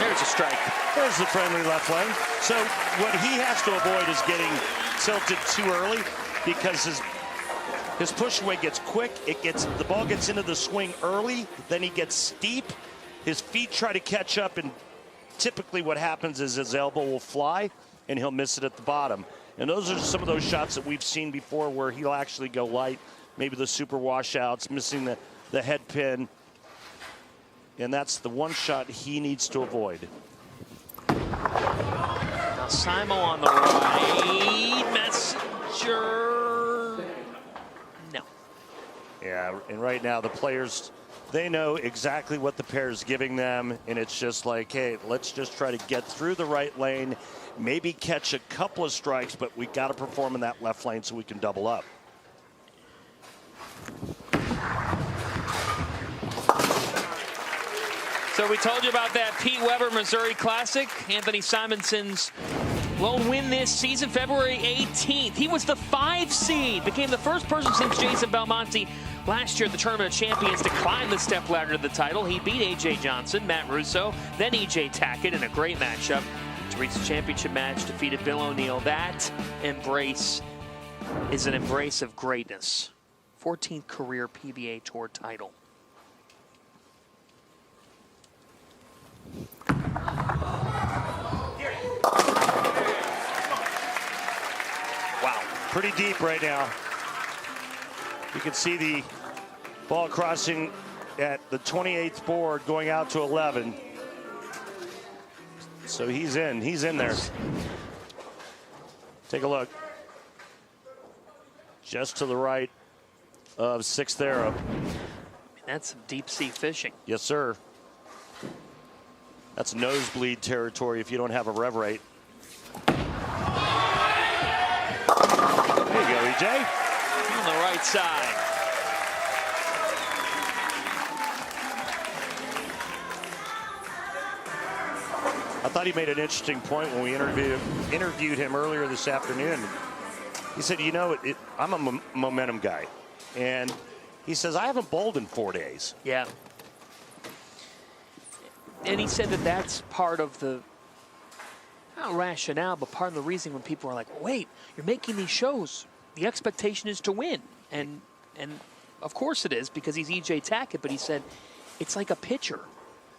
There's a strike. There's the friendly left lane. So what he has to avoid is getting tilted too early, because his push away gets quick. The ball gets into the swing early, then he gets steep. His feet try to catch up, and typically what happens is his elbow will fly and he'll miss it at the bottom. And those are some of those shots that we've seen before where he'll actually go light, maybe the super washouts, missing the head pin. And that's the one shot he needs to avoid. Now Simo on the right. Messenger. No. Yeah, and right now the players, they know exactly what the pair is giving them, and it's just like, hey, let's just try to get through the right lane, maybe catch a couple of strikes, but we got to perform in that left lane so we can double up. So we told you about that Pete Weber Missouri Classic. Anthony Simonson's lone win this season, February 18th. He was the 5 seed, became the first person since Jason Belmonte last year at the Tournament of Champions to climb the stepladder to the title. He beat A.J. Johnson, Matt Russo, then E.J. Tackett in a great matchup to reach the championship match, defeated Bill O'Neill. That embrace is an embrace of greatness. 14th career PBA Tour title. Wow, pretty deep right now. You can see the ball crossing at the 28th board, going out to 11. So he's in there. Take a look. Just to the right of 6th arrow. That's some deep sea fishing. Yes, sir. That's nosebleed territory if you don't have a rev rate. There you go, EJ. On the right side. I thought he made an interesting point when we interviewed him earlier this afternoon. He said, you know, I'm a momentum guy. And he says, I haven't bowled in 4 days. Yeah. And he said that that's part of the, not rationale, but part of the reason when people are like, wait, you're making these shows. The expectation is to win. And of course it is, because he's E.J. Tackett, but he said it's like a pitcher.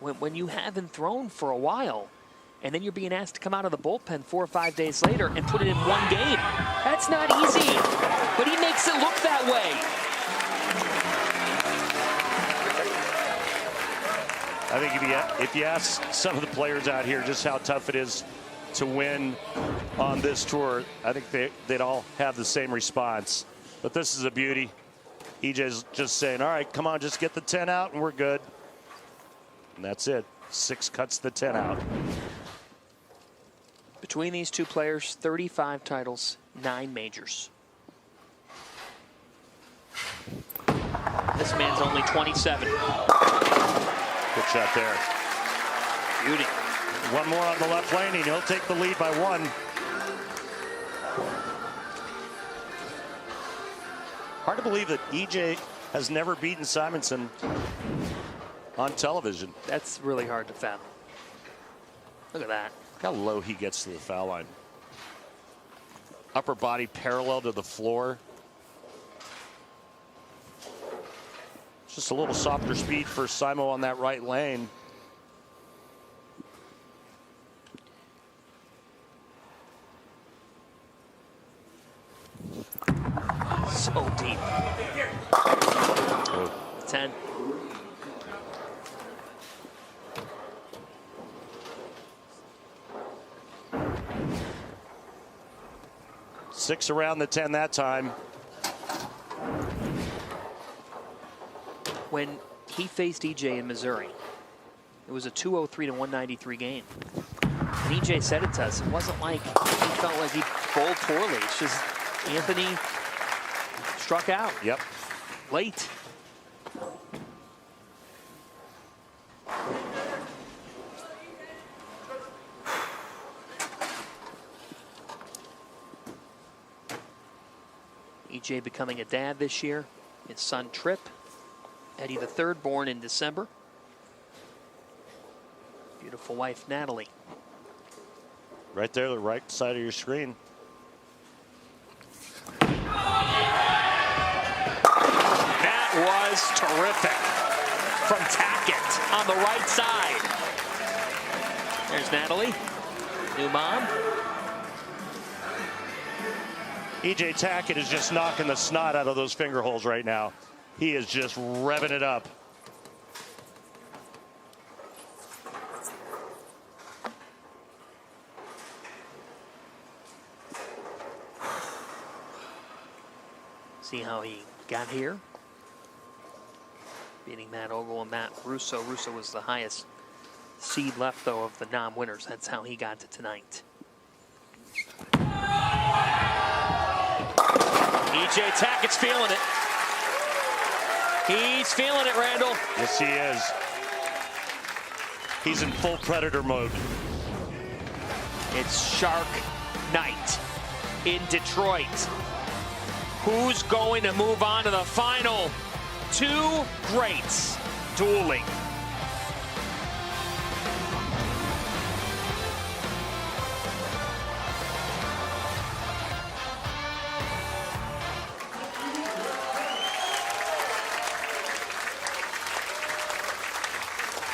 When you haven't thrown for a while, and then you're being asked to come out of the bullpen 4 or 5 days later and put it in one game. That's not easy, but he makes it look that way. I think if you ask some of the players out here just how tough it is to win on this tour, I think they'd all have the same response. But this is a beauty. EJ's just saying, all right, come on, just get the 10 out and we're good. And that's it. 6 cuts the 10 out. Between these two players, 35 titles, 9 majors. This man's only 27. Good shot there. Beauty. One more on the left lane, and he'll take the lead by 1. Hard to believe that EJ has never beaten Simonson on television. That's really hard to fathom. Look at that. Look how low he gets to the foul line. Upper body parallel to the floor. Just a little softer speed for Simo on that right lane. so deep. 10. Six around the 10 that time. When he faced EJ in Missouri, it was a 203 to 193 game. And EJ said it to us. It wasn't like he felt like he bowled poorly. It's just Anthony struck out. Yep. Late. EJ becoming a dad this year. His son Tripp, Eddie the third, born in December. Beautiful wife Natalie. Right there, the right side of your screen. That was terrific from Tackett on the right side. There's Natalie, new mom. EJ Tackett is just knocking the snot out of those finger holes right now. He is just revving it up. See how he got here. Beating Matt Ogle and Matt Russo. Russo was the highest seed left, though, of the non-winners. That's how he got to tonight. EJ Tackett's feeling it. He's feeling it, Randall. Yes, he is. He's in full predator mode. It's Shark Night in Detroit. Who's going to move on to the final? Two greats dueling.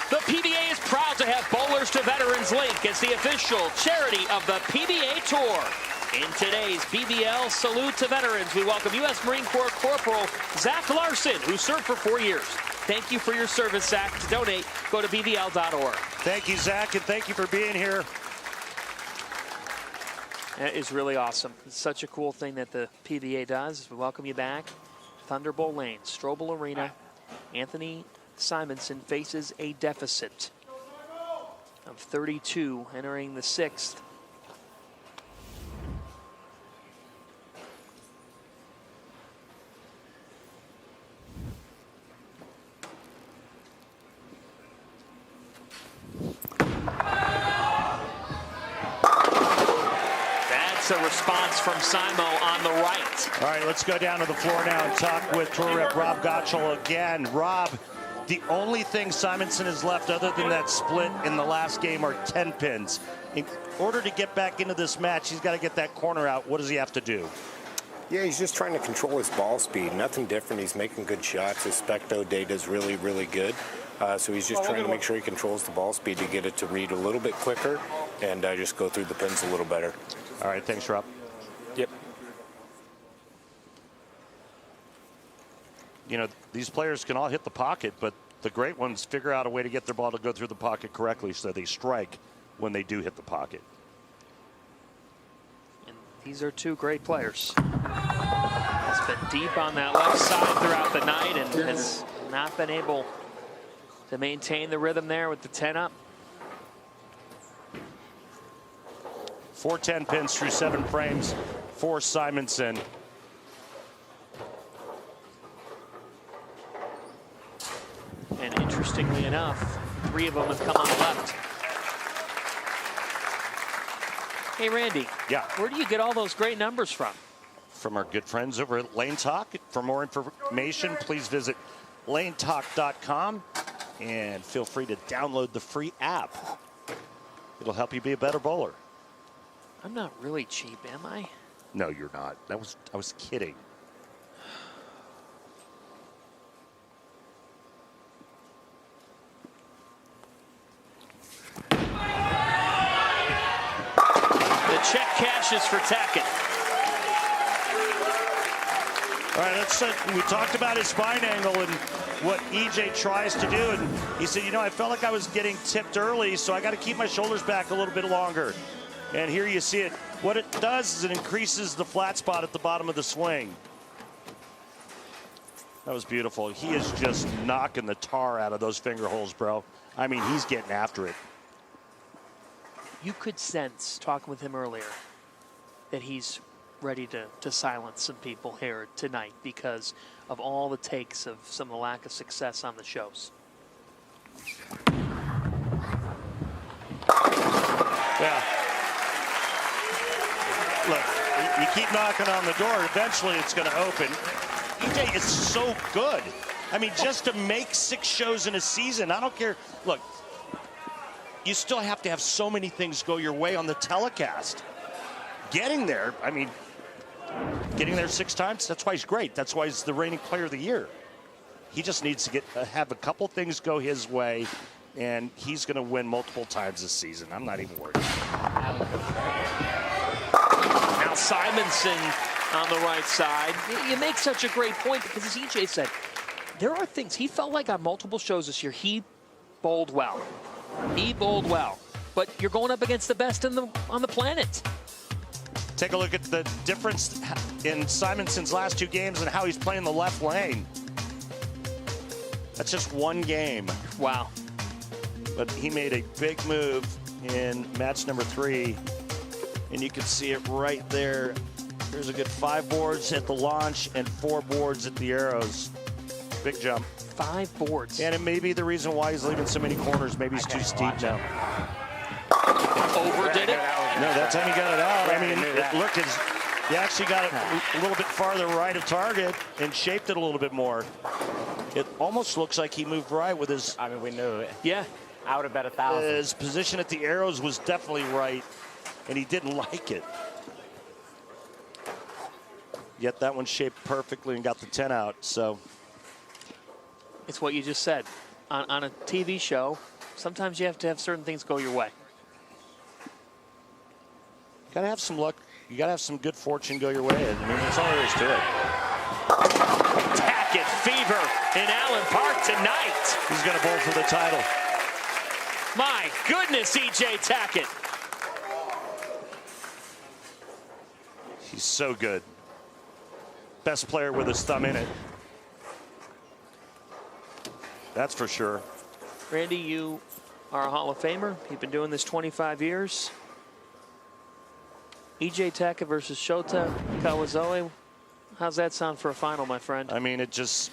The PBA is proud to have Bowlers to Veterans Link as the official charity of the PBA Tour. In today's BBL Salute to Veterans, we welcome U.S. Marine Corps Corporal Zach Larson, who served for 4 years. Thank you for your service, Zach. To donate, go to bbl.org. Thank you, Zach, and thank you for being here. That is really awesome. It's such a cool thing that the PBA does. We welcome you back. Thunderbolt Lane, Strobel Arena. Anthony Simonson faces a deficit of 32 entering the sixth. That's a response from Simo on the right. All right, let's go down to the floor now and talk with Tour Rep Rob Gottschall again. Rob, the only thing Simonson has left other than that split in the last game are 10 pins. In order to get back into this match, he's got to get that corner out. What does he have to do? Yeah, he's just trying to control his ball speed. Nothing different. He's making good shots. His specto data is really, really good. So he's just trying to make sure he controls the ball speed to get it to read a little bit quicker and just go through the pins a little better. All right, thanks, Rob. Yep. You know, these players can all hit the pocket, but the great ones figure out a way to get their ball to go through the pocket correctly so they strike when they do hit the pocket. And these are two great players. Has been deep on that left side throughout the night and has not been able to maintain the rhythm there with the 10 up. 4-10 pins through 7 frames for Simonson. And interestingly enough, 3 of them have come on the left. Hey, Randy. Yeah. Where do you get all those great numbers from? From our good friends over at Lane Talk. For more information, please visit lanetalk.com and feel free to download the free app. It'll help you be a better bowler. I'm not really cheap, am I? No, you're not. I was kidding. The check cashes for Tackett. All right, we talked about his spine angle and what EJ tries to do, and he said, you know, I felt like I was getting tipped early, so I got to keep my shoulders back a little bit longer. And here you see it. What it does is it increases the flat spot at the bottom of the swing. That was beautiful. He is just knocking the tar out of those finger holes, bro. I mean, he's getting after it. You could sense, talking with him earlier, that he's ready to silence some people here tonight because of all the takes of some of the lack of success on the shows. Yeah. Look, you keep knocking on the door, eventually it's going to open. EJ is so good. I mean, just to make 6 shows in a season, I don't care. Look, you still have to have so many things go your way on the telecast. Getting there, I mean, getting there 6 times, that's why he's great. That's why he's the reigning player of the year. He just needs to have a couple things go his way, and he's going to win multiple times this season. I'm not even worried. Now Simonson on the right side. You make such a great point because, as EJ said, there are things. He felt like on multiple shows this year, he bowled well. He bowled well. But you're going up against the best on the planet. Take a look at the difference in Simonson's last 2 games and how he's playing the left lane. That's just 1 game. Wow. But he made a big move in match number 3. And you can see it right there. There's a good 5 boards at the launch and 4 boards at the arrows. Big jump. 5 boards. And it may be the reason why he's leaving so many corners. Maybe he's too steep now. Overdid it? No, that time he got it out. I mean, look, he actually got it a little bit farther right of target and shaped it a little bit more. It almost looks like he moved right with his... I mean, we knew it. Yeah. I would have bet 1,000. His position at the arrows was definitely right, and he didn't like it. Yet that one shaped perfectly and got the 10 out, so... It's what you just said. On a TV show, sometimes you have to have certain things go your way. Got to have some luck. You got to have some good fortune go your way. I mean, that's all there is to it. Tackett fever in Allen Park tonight. He's going to bowl for the title. My goodness, EJ Tackett. He's so good. Best player with his thumb in it. That's for sure. Randy, you are a Hall of Famer. You've been doing this 25 years. EJ Tackett versus Shota Kawazoe. How's that sound for a final, my friend? I mean, it just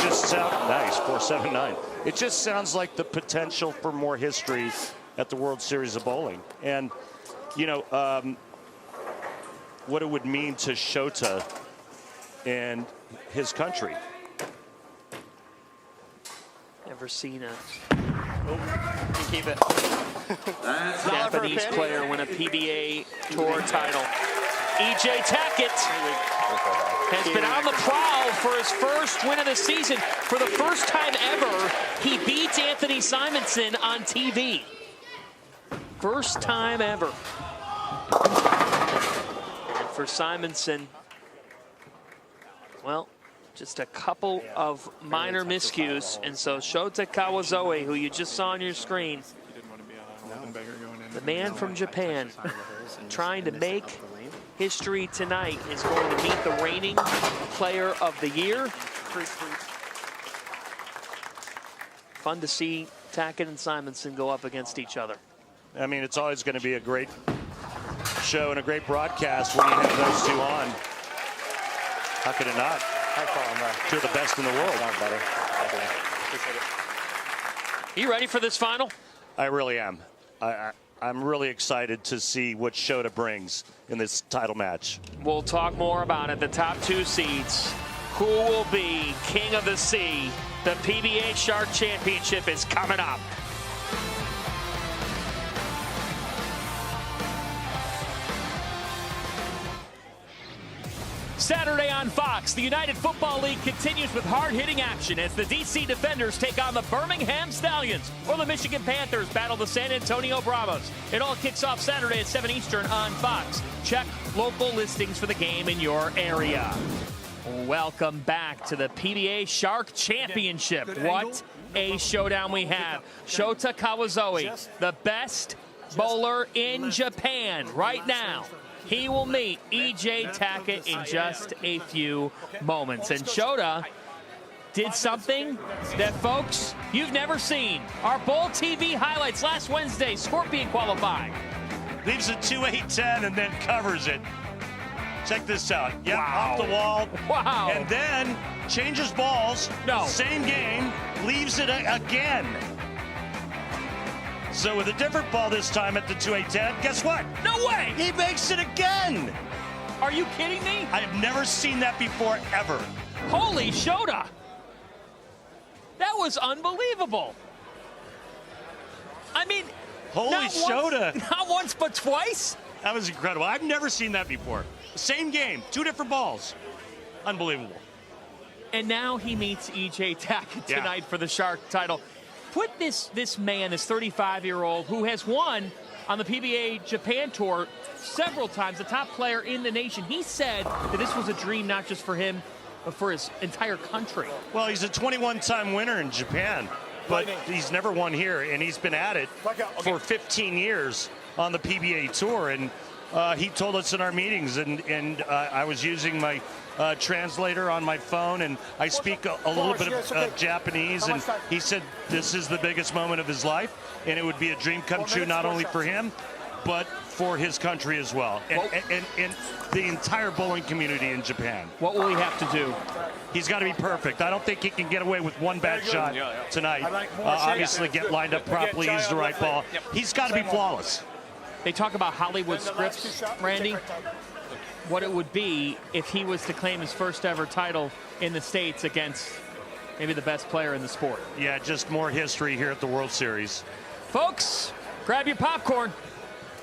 sounds nice. 4-7-9. It just sounds like the potential for more history at the World Series of Bowling. And, you know, what it would mean to Shota and his country. Never seen a Keep it. Japanese player win a PBA Tour title. EJ Tackett has been on the prowl for his first win of the season. For the first time ever, he beats Anthony Simonson on TV. First time ever. And for Simonson, well, just a couple of minor miscues. And so Shota Kawazoe, who you just saw on your screen, the man from Japan, trying to make history tonight, is going to meet the reigning player of the year. Fun to see Tackett and Simonson go up against each other. I mean, it's always going to be a great show and a great broadcast when you have those two on. How could it not? Two of the best in the world. You ready for this final? I really am. I'm really excited to see what Shota brings in this title match. We'll talk more about it. The top 2 seeds. Who will be King of the Sea? The PBA Shark Championship is coming up. Saturday on Fox, the United Football League continues with hard-hitting action as the DC Defenders take on the Birmingham Stallions, or the Michigan Panthers battle the San Antonio Bravos. It all kicks off Saturday at 7 Eastern on Fox. Check local listings for the game in your area. Welcome back to the PBA Shark Championship. What a showdown we have. Shota Kawazoe, the best bowler in Japan right now. He will meet E.J. Tackett in just a few moments. And Shota did something that, folks, you've never seen. Our Bowl TV highlights last Wednesday, Scorpion qualifying. Leaves a 2-8-10 and then covers it. Check this out. Yep, Wow. off the wall. Wow. And then changes balls. No. Same game. Leaves it again. So with a different ball this time at the 2-8-10, guess what? No way! He makes it again. Are you kidding me? I have never seen that before, ever. Holy Shota! That was unbelievable. I mean, Holy not Shota. Once, not once, but twice? That was incredible. I've never seen that before. Same game, 2 different balls. Unbelievable. And now he meets E.J. Tackett tonight for the Shark title. Put this man, this 35-year-old, who has won on the PBA Japan Tour several times, the top player in the nation. He said that this was a dream not just for him, but for his entire country. Well, he's a 21-time winner in Japan, but he's never won here, and he's been at it for 15 years on the PBA Tour. And he told us in our meetings, and I was using my translator on my phone, and I speak a little bit of Japanese, and he said this is the biggest moment of his life, and it would be a dream come true not only for him, but for his country as well, and the entire bowling community in Japan. What will he have to do? He's got to be perfect. I don't think he can get away with one bad shot tonight. Obviously, get lined up properly, use the right ball. He's got to be flawless. They talk about Hollywood scripts, Randy. What it would be if he was to claim his first ever title in the States against maybe the best player in the sport. Yeah, just more history here at the World Series. Folks, grab your popcorn.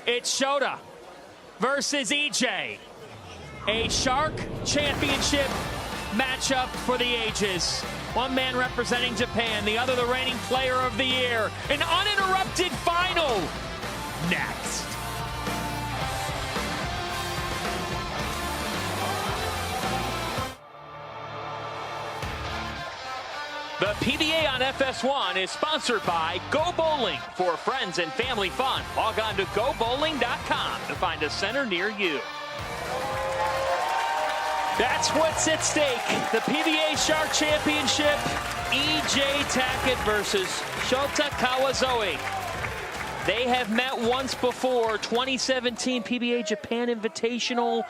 It's Shota versus EJ. A Shark Championship matchup for the ages. One man representing Japan, the other the reigning player of the year. An uninterrupted final next. The PBA on FS1 is sponsored by Go Bowling. For friends and family fun, log on to gobowling.com to find a center near you. That's what's at stake. The PBA Shark Championship. E.J. Tackett versus Shota Kawazoe. They have met once before. 2017 PBA Japan Invitational.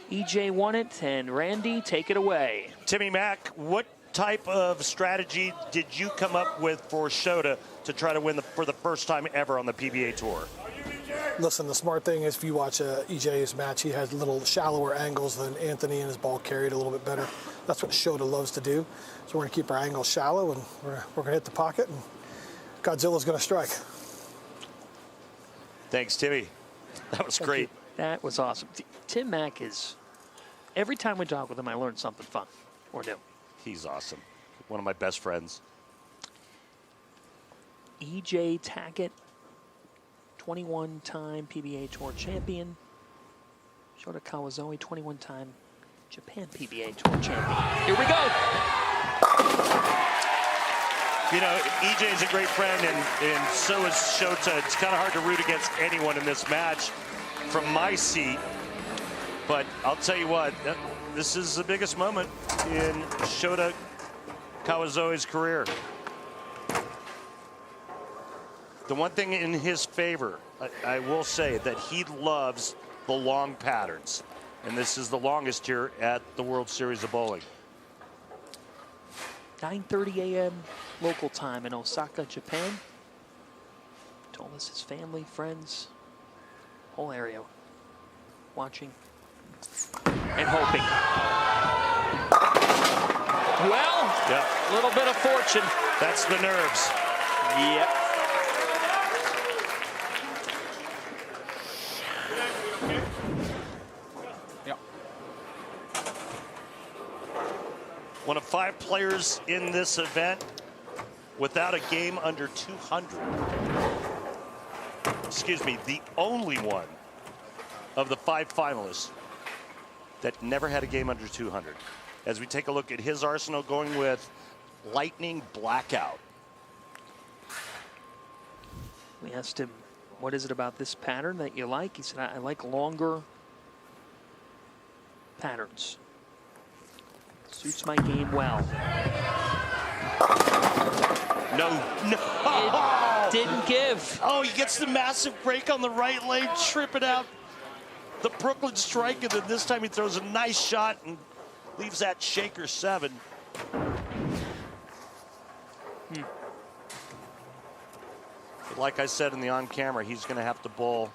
E.J. won it, and Randy, take it away. Timmy Mack, what type of strategy did you come up with for Shota to try to win for the first time ever on the PBA Tour? Listen, the smart thing is if you watch EJ's match, he has little shallower angles than Anthony, and his ball carried a little bit better. That's what Shota loves to do. So we're going to keep our angles shallow, and we're going to hit the pocket, and Godzilla's going to strike. Thanks, Timmy. That was great. That was awesome. Tim Mack is, every time we talk with him, I learn something fun or new. He's awesome. One of my best friends. E.J. Tackett, 21-time PBA Tour champion. Shota Kawazoe, 21-time Japan PBA Tour champion. Here we go. You know, EJ is a great friend, and so is Shota. It's kind of hard to root against anyone in this match from my seat. But I'll tell you what, this is the biggest moment in Shota Kawazoe's career. The one thing in his favor, I will say that he loves the long patterns. And this is the longest here at the World Series of Bowling. 9:30 a.m. local time in Osaka, Japan. Told us his family, friends, whole area watching and hoping. Well, a little bit of fortune. That's the nerves. Yep. One of 5 players in this event without a game under 200. Excuse me, the only one of the 5 finalists that never had a game under 200. As we take a look at his arsenal, going with Lightning Blackout. We asked him, what is it about this pattern that you like? He said, I like longer patterns. Suits my game well. No. It didn't give. Oh, he gets the massive break on the right lane, tripping out the Brooklyn strike, and then this time he throws a nice shot and leaves that shaker 7. But like I said in the on-camera, he's going to have to bowl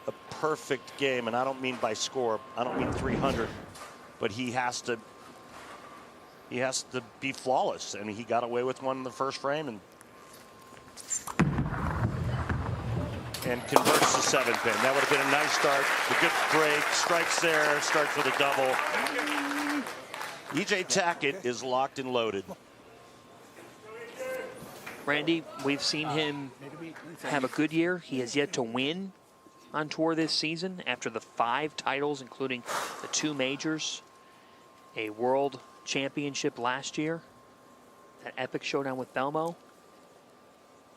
a perfect game, and I don't mean by score. I don't mean 300, but he has to be flawless, and he got away with one in the first frame and converts the 7 pin. That would have been a nice start. A good break, strikes there, starts with a double. EJ Tackett is locked and loaded. Randy, we've seen him have a good year. He has yet to win on tour this season after the 5 titles, including the 2 majors, a world championship last year, that epic showdown with Belmo.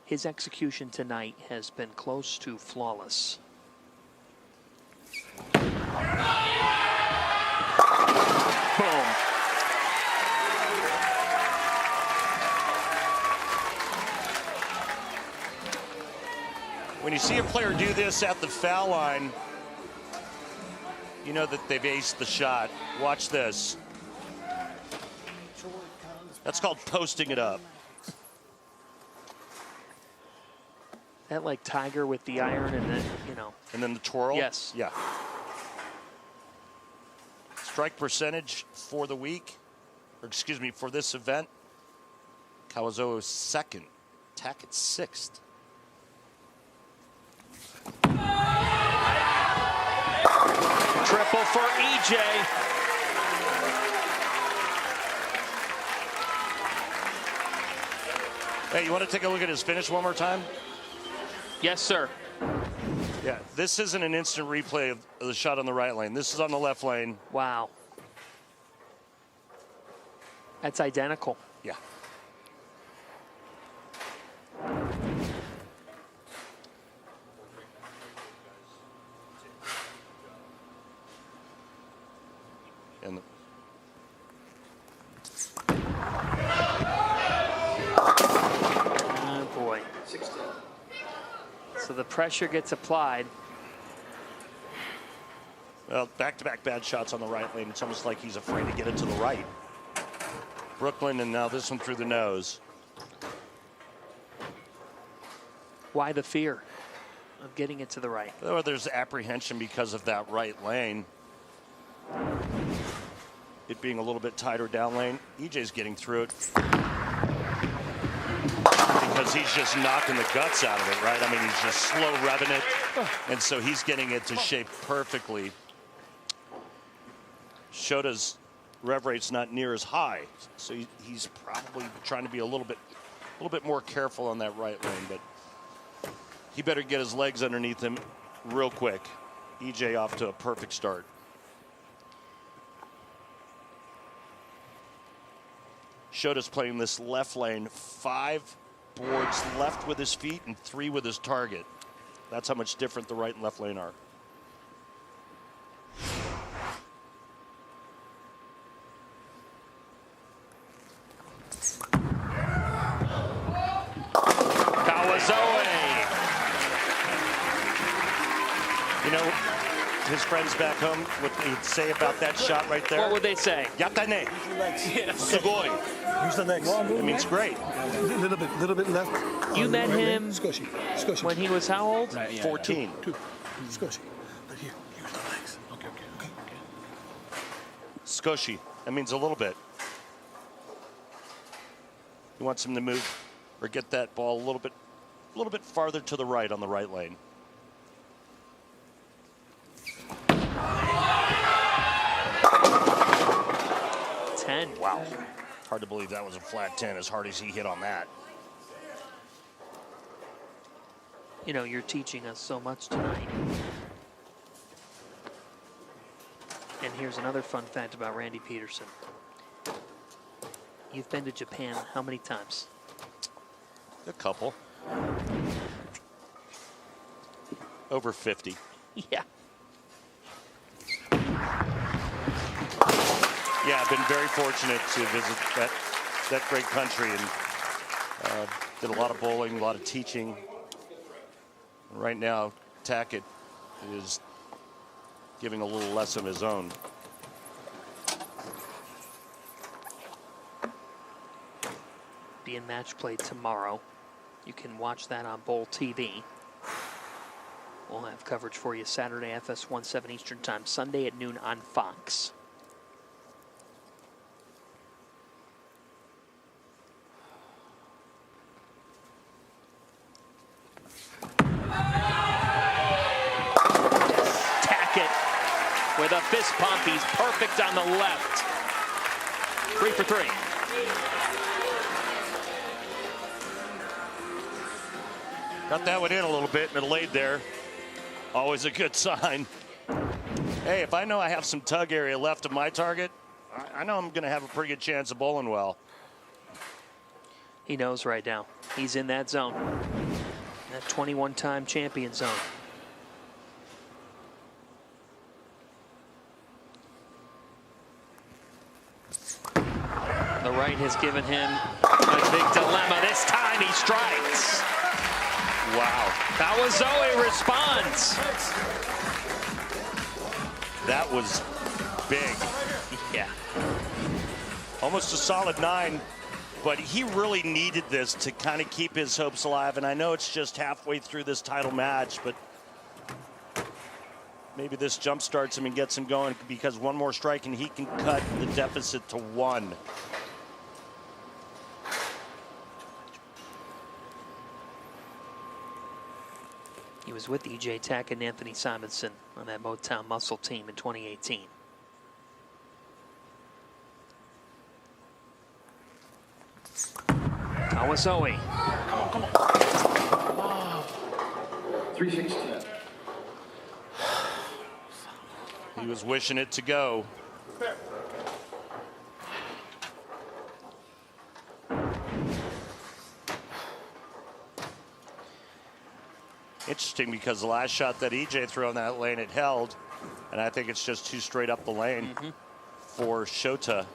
His execution tonight has been close to flawless. Boom. When you see a player do this at the foul line, you know that they've aced the shot. Watch this. That's called posting it up. That like Tiger with the iron and then, you know. And then the twirl? Yes. Yeah. Strike percentage for the week, or excuse me, for this event. Kawazoe 2nd, Tackett 6th. Triple for EJ. Hey, you want to take a look at his finish one more time? Yes, sir. Yeah, this isn't an instant replay of the shot on the right lane. This is on the left lane. Wow. That's identical. Yeah. And oh boy. 16. So the pressure gets applied. Well, back-to-back bad shots on the right lane. It's almost like he's afraid to get it to the right. Brooklyn, and now this one through the nose. Why the fear of getting it to the right? Well, there's apprehension because of that right lane. It being a little bit tighter down lane. EJ's getting through it because he's just knocking the guts out of it, right? I mean, he's just slow revving it, and so he's getting it to shape perfectly. Shota's rev rate's not near as high, so he's probably trying to be a little bit more careful on that right lane, but he better get his legs underneath him real quick. EJ off to a perfect start. Shota's playing this left lane, 5 boards left with his feet and 3 with his target. That's how much different the right and left lane are. Kawazoe. You know, his friends back home, what they would say about that shot right there? What would they say? Yatane. Sugoi. Use the legs. It means great. Little bit left. You met him Squishy. when he was how old? 14. Squishy. But here, use the legs. Okay. Squishy. That means a little bit. He wants him to move or get that ball a little bit farther to the right on the right lane. 10. Wow. Hard to believe that was a flat 10 as hard as he hit on that. You know, you're teaching us so much tonight. And here's another fun fact about Randy Pedersen. You've been to Japan how many times? A couple. Over 50. Yeah. Yeah, I've been very fortunate to visit that great country and did a lot of bowling, a lot of teaching. Right now, Tackett is giving a little lesson of his own. Be in match play tomorrow. You can watch that on Bowl TV. We'll have coverage for you Saturday, FS1 7 Eastern Time, Sunday at noon on Fox. Tackett with a fist pump. He's perfect on the left. 3 for 3. Got that one in a little bit and it laid there. Always a good sign. Hey, if I know I have some tug area left of my target, I know I'm going to have a pretty good chance of bowling well. He knows right now. He's in that zone. That 21-time champion zone. The right has given him a big dilemma. This time he strikes. Wow. WSOB responds. That was big. Yeah. Almost a solid 9, but he really needed this to kind of keep his hopes alive. And I know it's just halfway through this title match, but maybe this jump starts him and gets him going, because one more strike and he can cut the deficit to 1. He was with E.J. Tackett and Anthony Simonson on that Motown Muscle team in 2018. WSOB. Come on. 316. He was wishing it to go. Interesting, because the last shot that EJ threw on that lane, it held, and I think it's just too straight up the lane for Shota.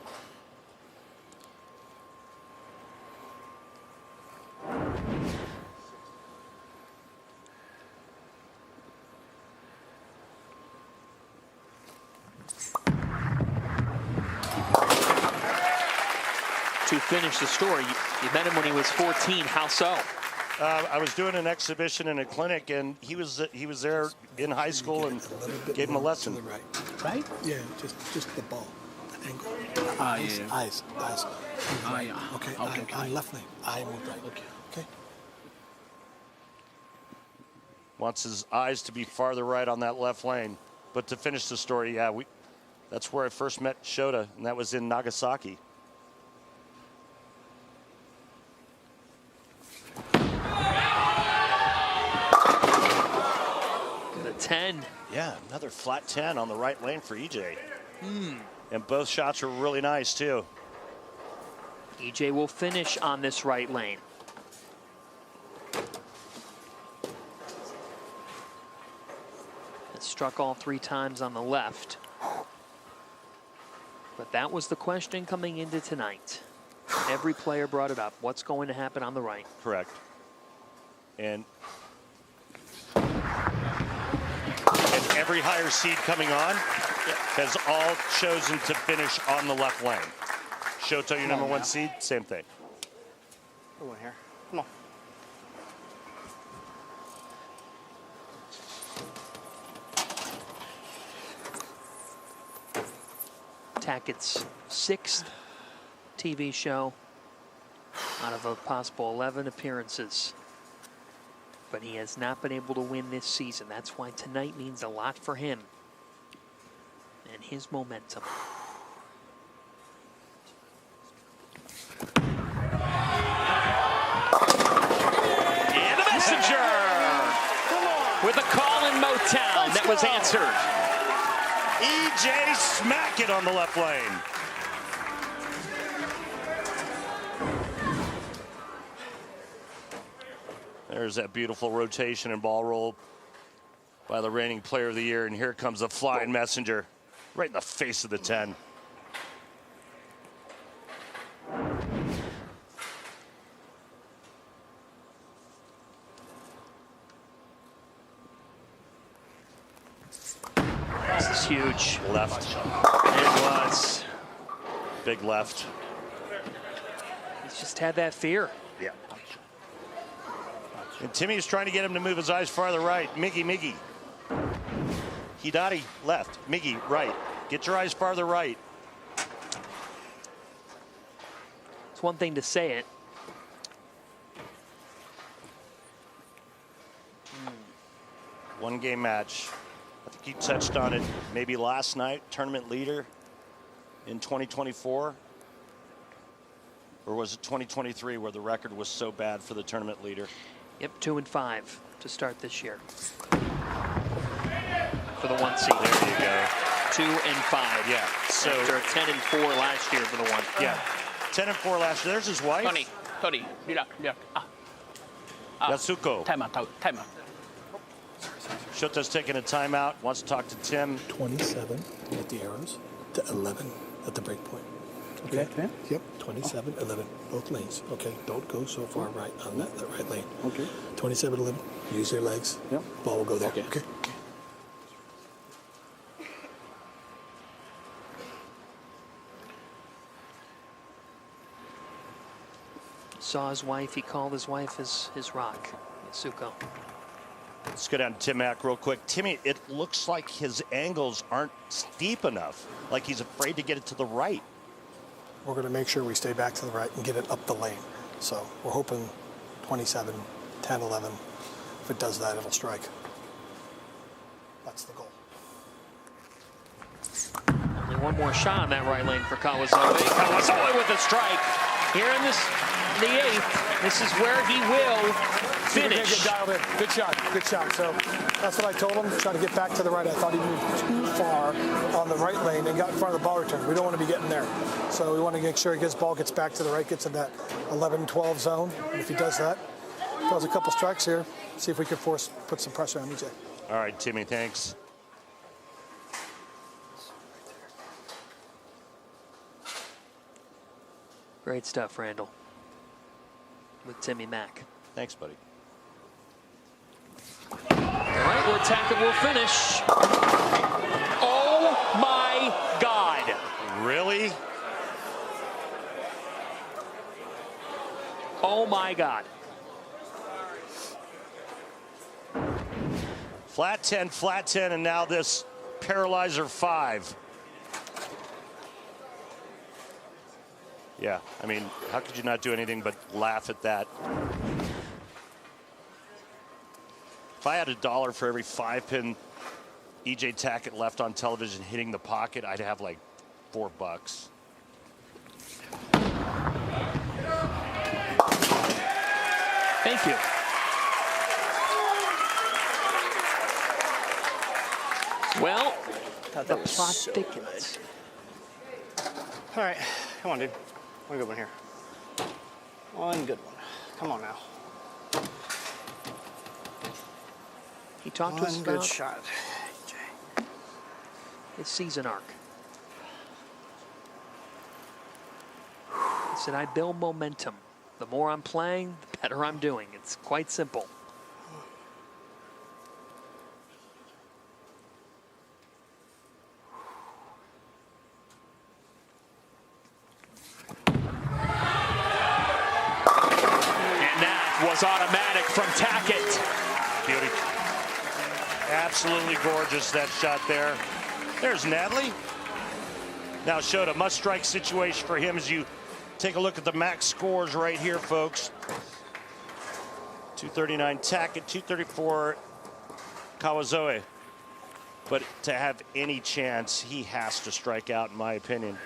To finish the story, you met him when he was 14. How so? I was doing an exhibition in a clinic, and he was there in high school and gave him a lesson. Right? Yeah, just the ball. The angle. Eyes. Okay, eye, left leg. Eye move right. Okay. Wants his eyes to be farther right on that left lane. But to finish the story, yeah, that's where I first met Shota, and that was in Nagasaki. The 10. Yeah, another flat 10 on the right lane for EJ. And both shots were really nice, too. EJ will finish on this right lane. It struck all 3 times on the left. But that was the question coming into tonight. Every player brought it up. What's going to happen on the right? Correct. And every higher seed coming on has all chosen to finish on the left lane. Shota, your number 1 seed, same thing. Come on here. Come on. Tackett's 6th TV show out of a possible 11 appearances. But he has not been able to win this season. That's why tonight means a lot for him and his momentum. with a call in Motown that was answered. EJ smack it on the left lane. There's that beautiful rotation and ball roll by the reigning player of the year. And here comes the flying messenger right in the face of the 10. This is huge. Left. It was. Big left. He's just had that fear. Yeah. And Timmy's trying to get him to move his eyes farther right. Miggy. Hidari left. Miggy right. Get your eyes farther right. It's one thing to say it. One game match. I think he touched on it maybe last night. Tournament leader in 2024. Or was it 2023 where the record was so bad for the tournament leader? Yep, 2-5 to start this year. For the 1 seed. There you go. 2-5. Yeah. So after 10-4 last year for the 1. Yeah. 10-4 last year. There's his wife. Tony. Yasuko. Time out. Shota's taking a timeout. Wants to talk to Tim. 27 at the arrows to 11 at the break point. Okay. Yep. 27, 11, both lanes. Okay. Don't go so far right on that right lane. Okay. 27, 11. Use your legs. Yep. Ball will go there. Okay. Saw his wife. He called his wife his rock. Yasuko. Let's go down to Tim Mack real quick. Timmy, it looks like his angles aren't steep enough. Like he's afraid to get it to the right. We're going to make sure we stay back to the right and get it up the lane. So we're hoping 27, 10, 11. If it does that, it'll strike. That's the goal. Only one more shot on that right lane for Kawazoe. Kawazoe with a strike. Here in the 8th, this is where he will finish. Get dialed in. Good shot. So that's what I told him. Try to get back to the right. I thought he moved too far on the right lane and got in front of the ball return. We don't want to be getting there. So we want to make sure his ball gets back to the right, gets in that 11-12 zone. And if he does that, throws a couple strikes here, see if we can put some pressure on EJ. All right, Timmy, thanks. Great stuff, Randall. With Timmy Mack. Thanks, buddy. All right, where Tackett will finish. Oh my God. Really? Oh my God. Flat 10, and now this paralyzer 5. Yeah, I mean, how could you not do anything but laugh at that? If I had $1 for every 5-pin EJ Tackett left on television hitting the pocket, I'd have like $4. Thank you. Well, the plot thickens. All right, come on, dude. One good one here. One good one. Come on now. He talked to us One good about shot. his season arc. He said, I build momentum. The more I'm playing, the better I'm doing. It's quite simple. Was automatic from Tackett. Beauty. Absolutely gorgeous, that shot there. There's Natalie. Now Shota, must-strike situation for him as you take a look at the max scores right here, folks. 239 Tackett, 234 Kawazoe. But to have any chance, he has to strike out, in my opinion.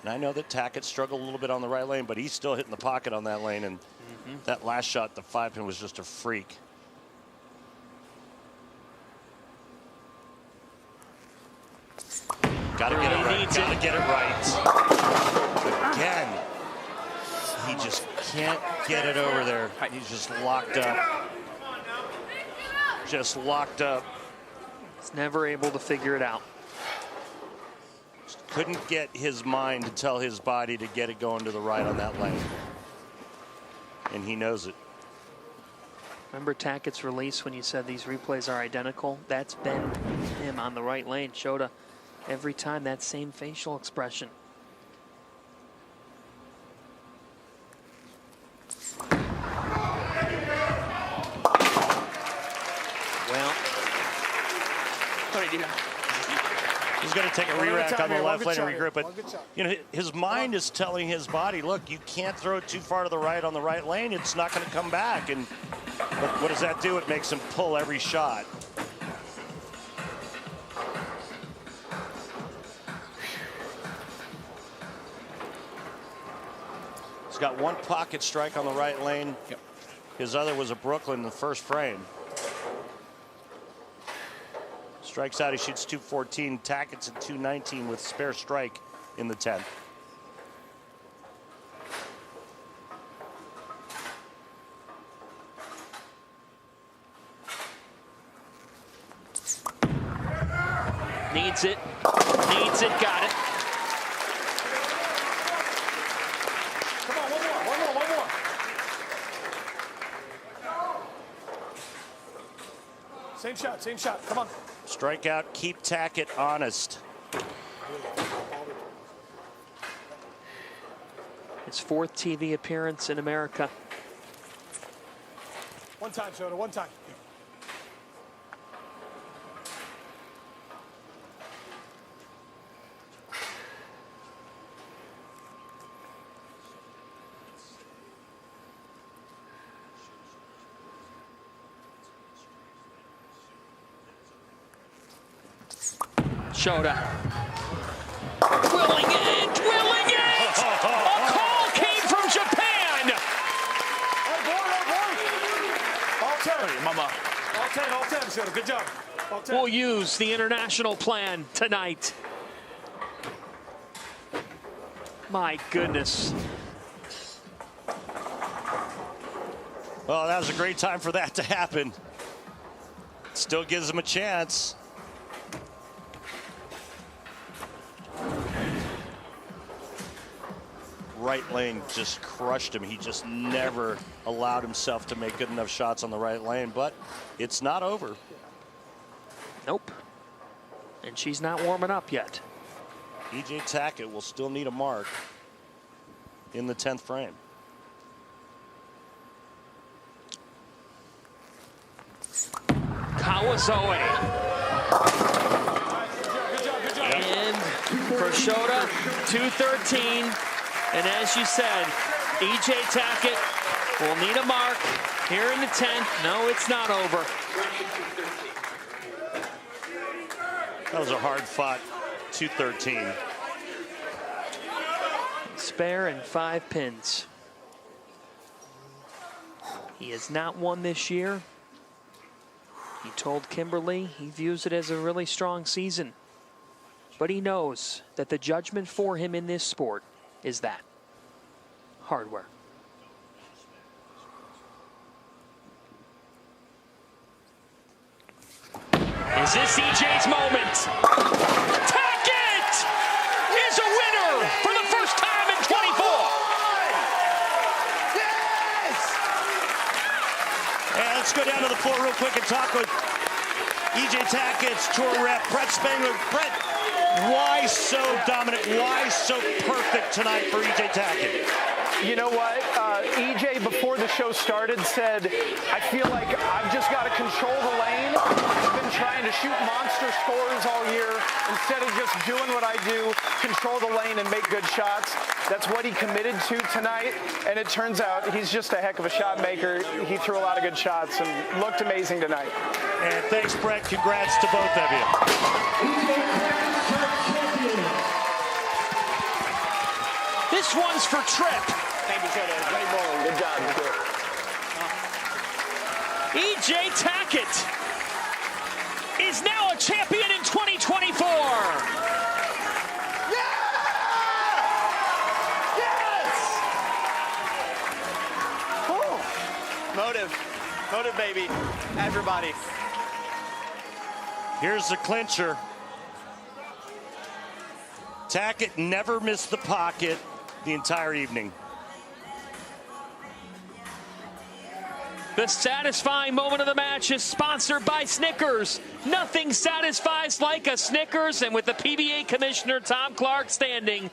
And I know that Tackett struggled a little bit on the right lane, but he's still hitting the pocket on that lane. And that last shot, the 5-pin, was just a freak. Got to get it right. Got to get it right. But again, he just can't get it over there. He's just locked up. Just locked up. He's never able to figure it out. Just couldn't get his mind to tell his body to get it going to the right on that lane. And he knows it. Remember Tackett's release when you said these replays are identical? That's been him on the right lane. Shota, every time that same facial expression. Well, he's going to take a re-rack on the left lane and regroup, but you know, his mind is telling his body, look, you can't throw it too far to the right lane. It's not going to come back. And what does that do? It makes him pull every shot. He's got one pocket strike on the right lane. Yep. His other was a Brooklyn in the first frame. Strikes out, he shoots 214. Tackett's at 219 with spare strike in the 10th. Needs it. Needs it. Got it. Come on, one more. Same shot. Come on. Strikeout, keep Tackett honest. His 4th TV appearance in America. One time, Shota, one time. Shota. Willing it! A call came from Japan! All 10, Shota. Good job. All 10. We'll use the international plan tonight. My goodness. Well, that was a great time for that to happen. Still gives him a chance. Right lane just crushed him. He just never allowed himself to make good enough shots on the right lane, but it's not over. Nope. And she's not warming up yet. E.J. Tackett will still need a mark in the 10th frame. Kawazoe. And for Shota, 213. And as you said, E.J. Tackett will need a mark here in the 10th. No, it's not over. That was a hard-fought 213. Spare and 5 pins. He has not won this year. He told Kimberly he views it as a really strong season. But he knows that the judgment for him in this sport is that hardware. Is this EJ's moment? Tackett is a winner for the first time in 24. Yes! And let's go down to the floor real quick and talk with EJ Tackett's tour rep, Brett Spangler. Brett, why so dominant? Why so perfect tonight for EJ Tackett? You know what? EJ, before the show started, said, I feel like I've just got to control the lane. I've been trying to shoot monster scores all year instead of just doing what I do, control the lane and make good shots. That's what he committed to tonight, and it turns out he's just a heck of a shot maker. He threw a lot of good shots and looked amazing tonight. And thanks, Brett. Congrats to both of you. This one's for Tripp. Thank you, Soda. Great bowling. Good job. E.J. Tackett is now a champion in 2024. Motive, baby. Everybody. Here's the clincher. Tackett never missed the pocket the entire evening. The satisfying moment of the match is sponsored by Snickers. Nothing satisfies like a Snickers, and with the PBA Commissioner Tom Clark standing,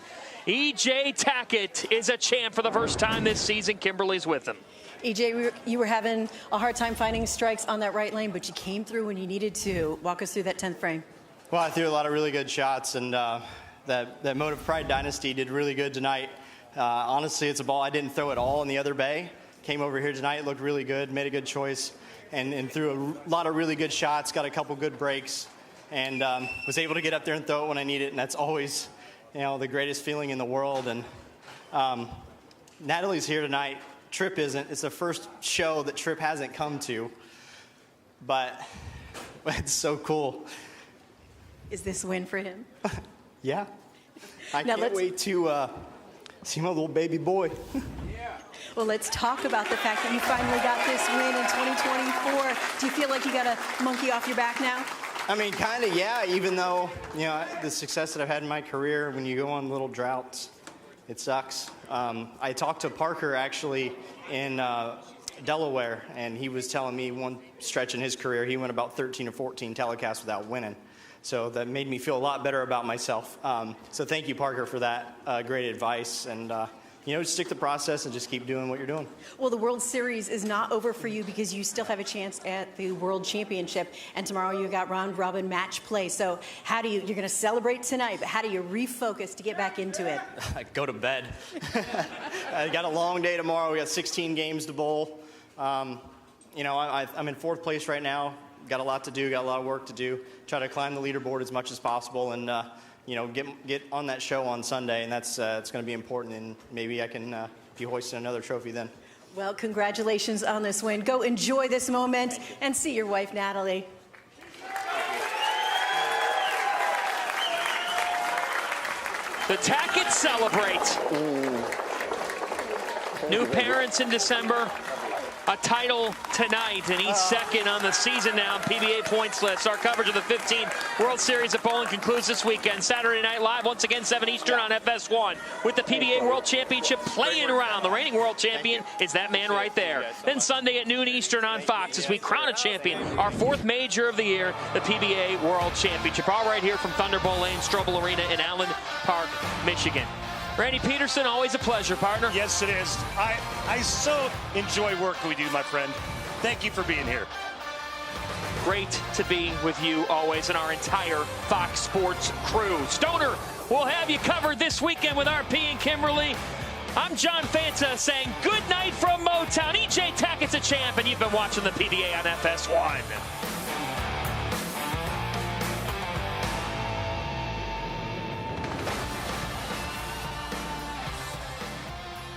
E.J. Tackett is a champ for the first time this season. Kimberly's with him. EJ, you were having a hard time finding strikes on that right lane, but you came through when you needed to. Walk us through that 10th frame. Well, I threw a lot of really good shots, and that Motive Pride Dynasty did really good tonight. Honestly, it's a ball I didn't throw at all in the other bay. Came over here tonight, looked really good, made a good choice, and threw a lot of really good shots, got a couple good breaks, and was able to get up there and throw it when I need it, and that's always, the greatest feeling in the world. And Natalie's here tonight. Tripp isn't. It's the first show that Tripp hasn't come to, but it's so cool. Is this a win for him? Yeah. I can't wait to see my little baby boy. Well, let's talk about the fact that you finally got this win in 2024. Do you feel like you got a monkey off your back now? I mean, kind of, yeah, even though, the success that I've had in my career, when you go on little droughts, it sucks. I talked to Parker, actually, in Delaware, and he was telling me one stretch in his career, he went about 13 or 14 telecasts without winning. So that made me feel a lot better about myself. So thank you, Parker, for that great advice. And, stick to the process and just keep doing what you're doing. Well, the World Series is not over for you because you still have a chance at the World Championship. And tomorrow you got round robin match play. So you're going to celebrate tonight, but how do you refocus to get back into it? Go to bed. I got a long day tomorrow. We got 16 games to bowl. I'm in fourth place right now. Got a lot to do, got a lot of work to do. Try to climb the leaderboard as much as possible and, get on that show on Sunday. And that's it's going to be important. And maybe I can be hoisting another trophy then. Well, congratulations on this win. Go enjoy this moment and see your wife, Natalie. The Tackett celebrate. New parents in December. A title tonight, and he's second on the season now, PBA points list. Our coverage of the 15th World Series of Bowling concludes this weekend. Saturday Night Live, once again, 7 Eastern on FS1, with the PBA World Championship playing around. The reigning world champion is that man right there. Then Sunday at noon Eastern on Fox as we crown a champion, our fourth major of the year, the PBA World Championship. All right here from Thunderbolt Lane, Strobel Arena in Allen Park, Michigan. Randy Pedersen, always a pleasure, partner. Yes, it is. I so enjoy working with you, my friend. Thank you for being here. Great to be with you always and our entire Fox Sports crew. Stoner, we'll have you covered this weekend with RP and Kimberly. I'm John Fanta saying good night from Motown. E.J. Tackett's a champ, and you've been watching the PBA on FS1.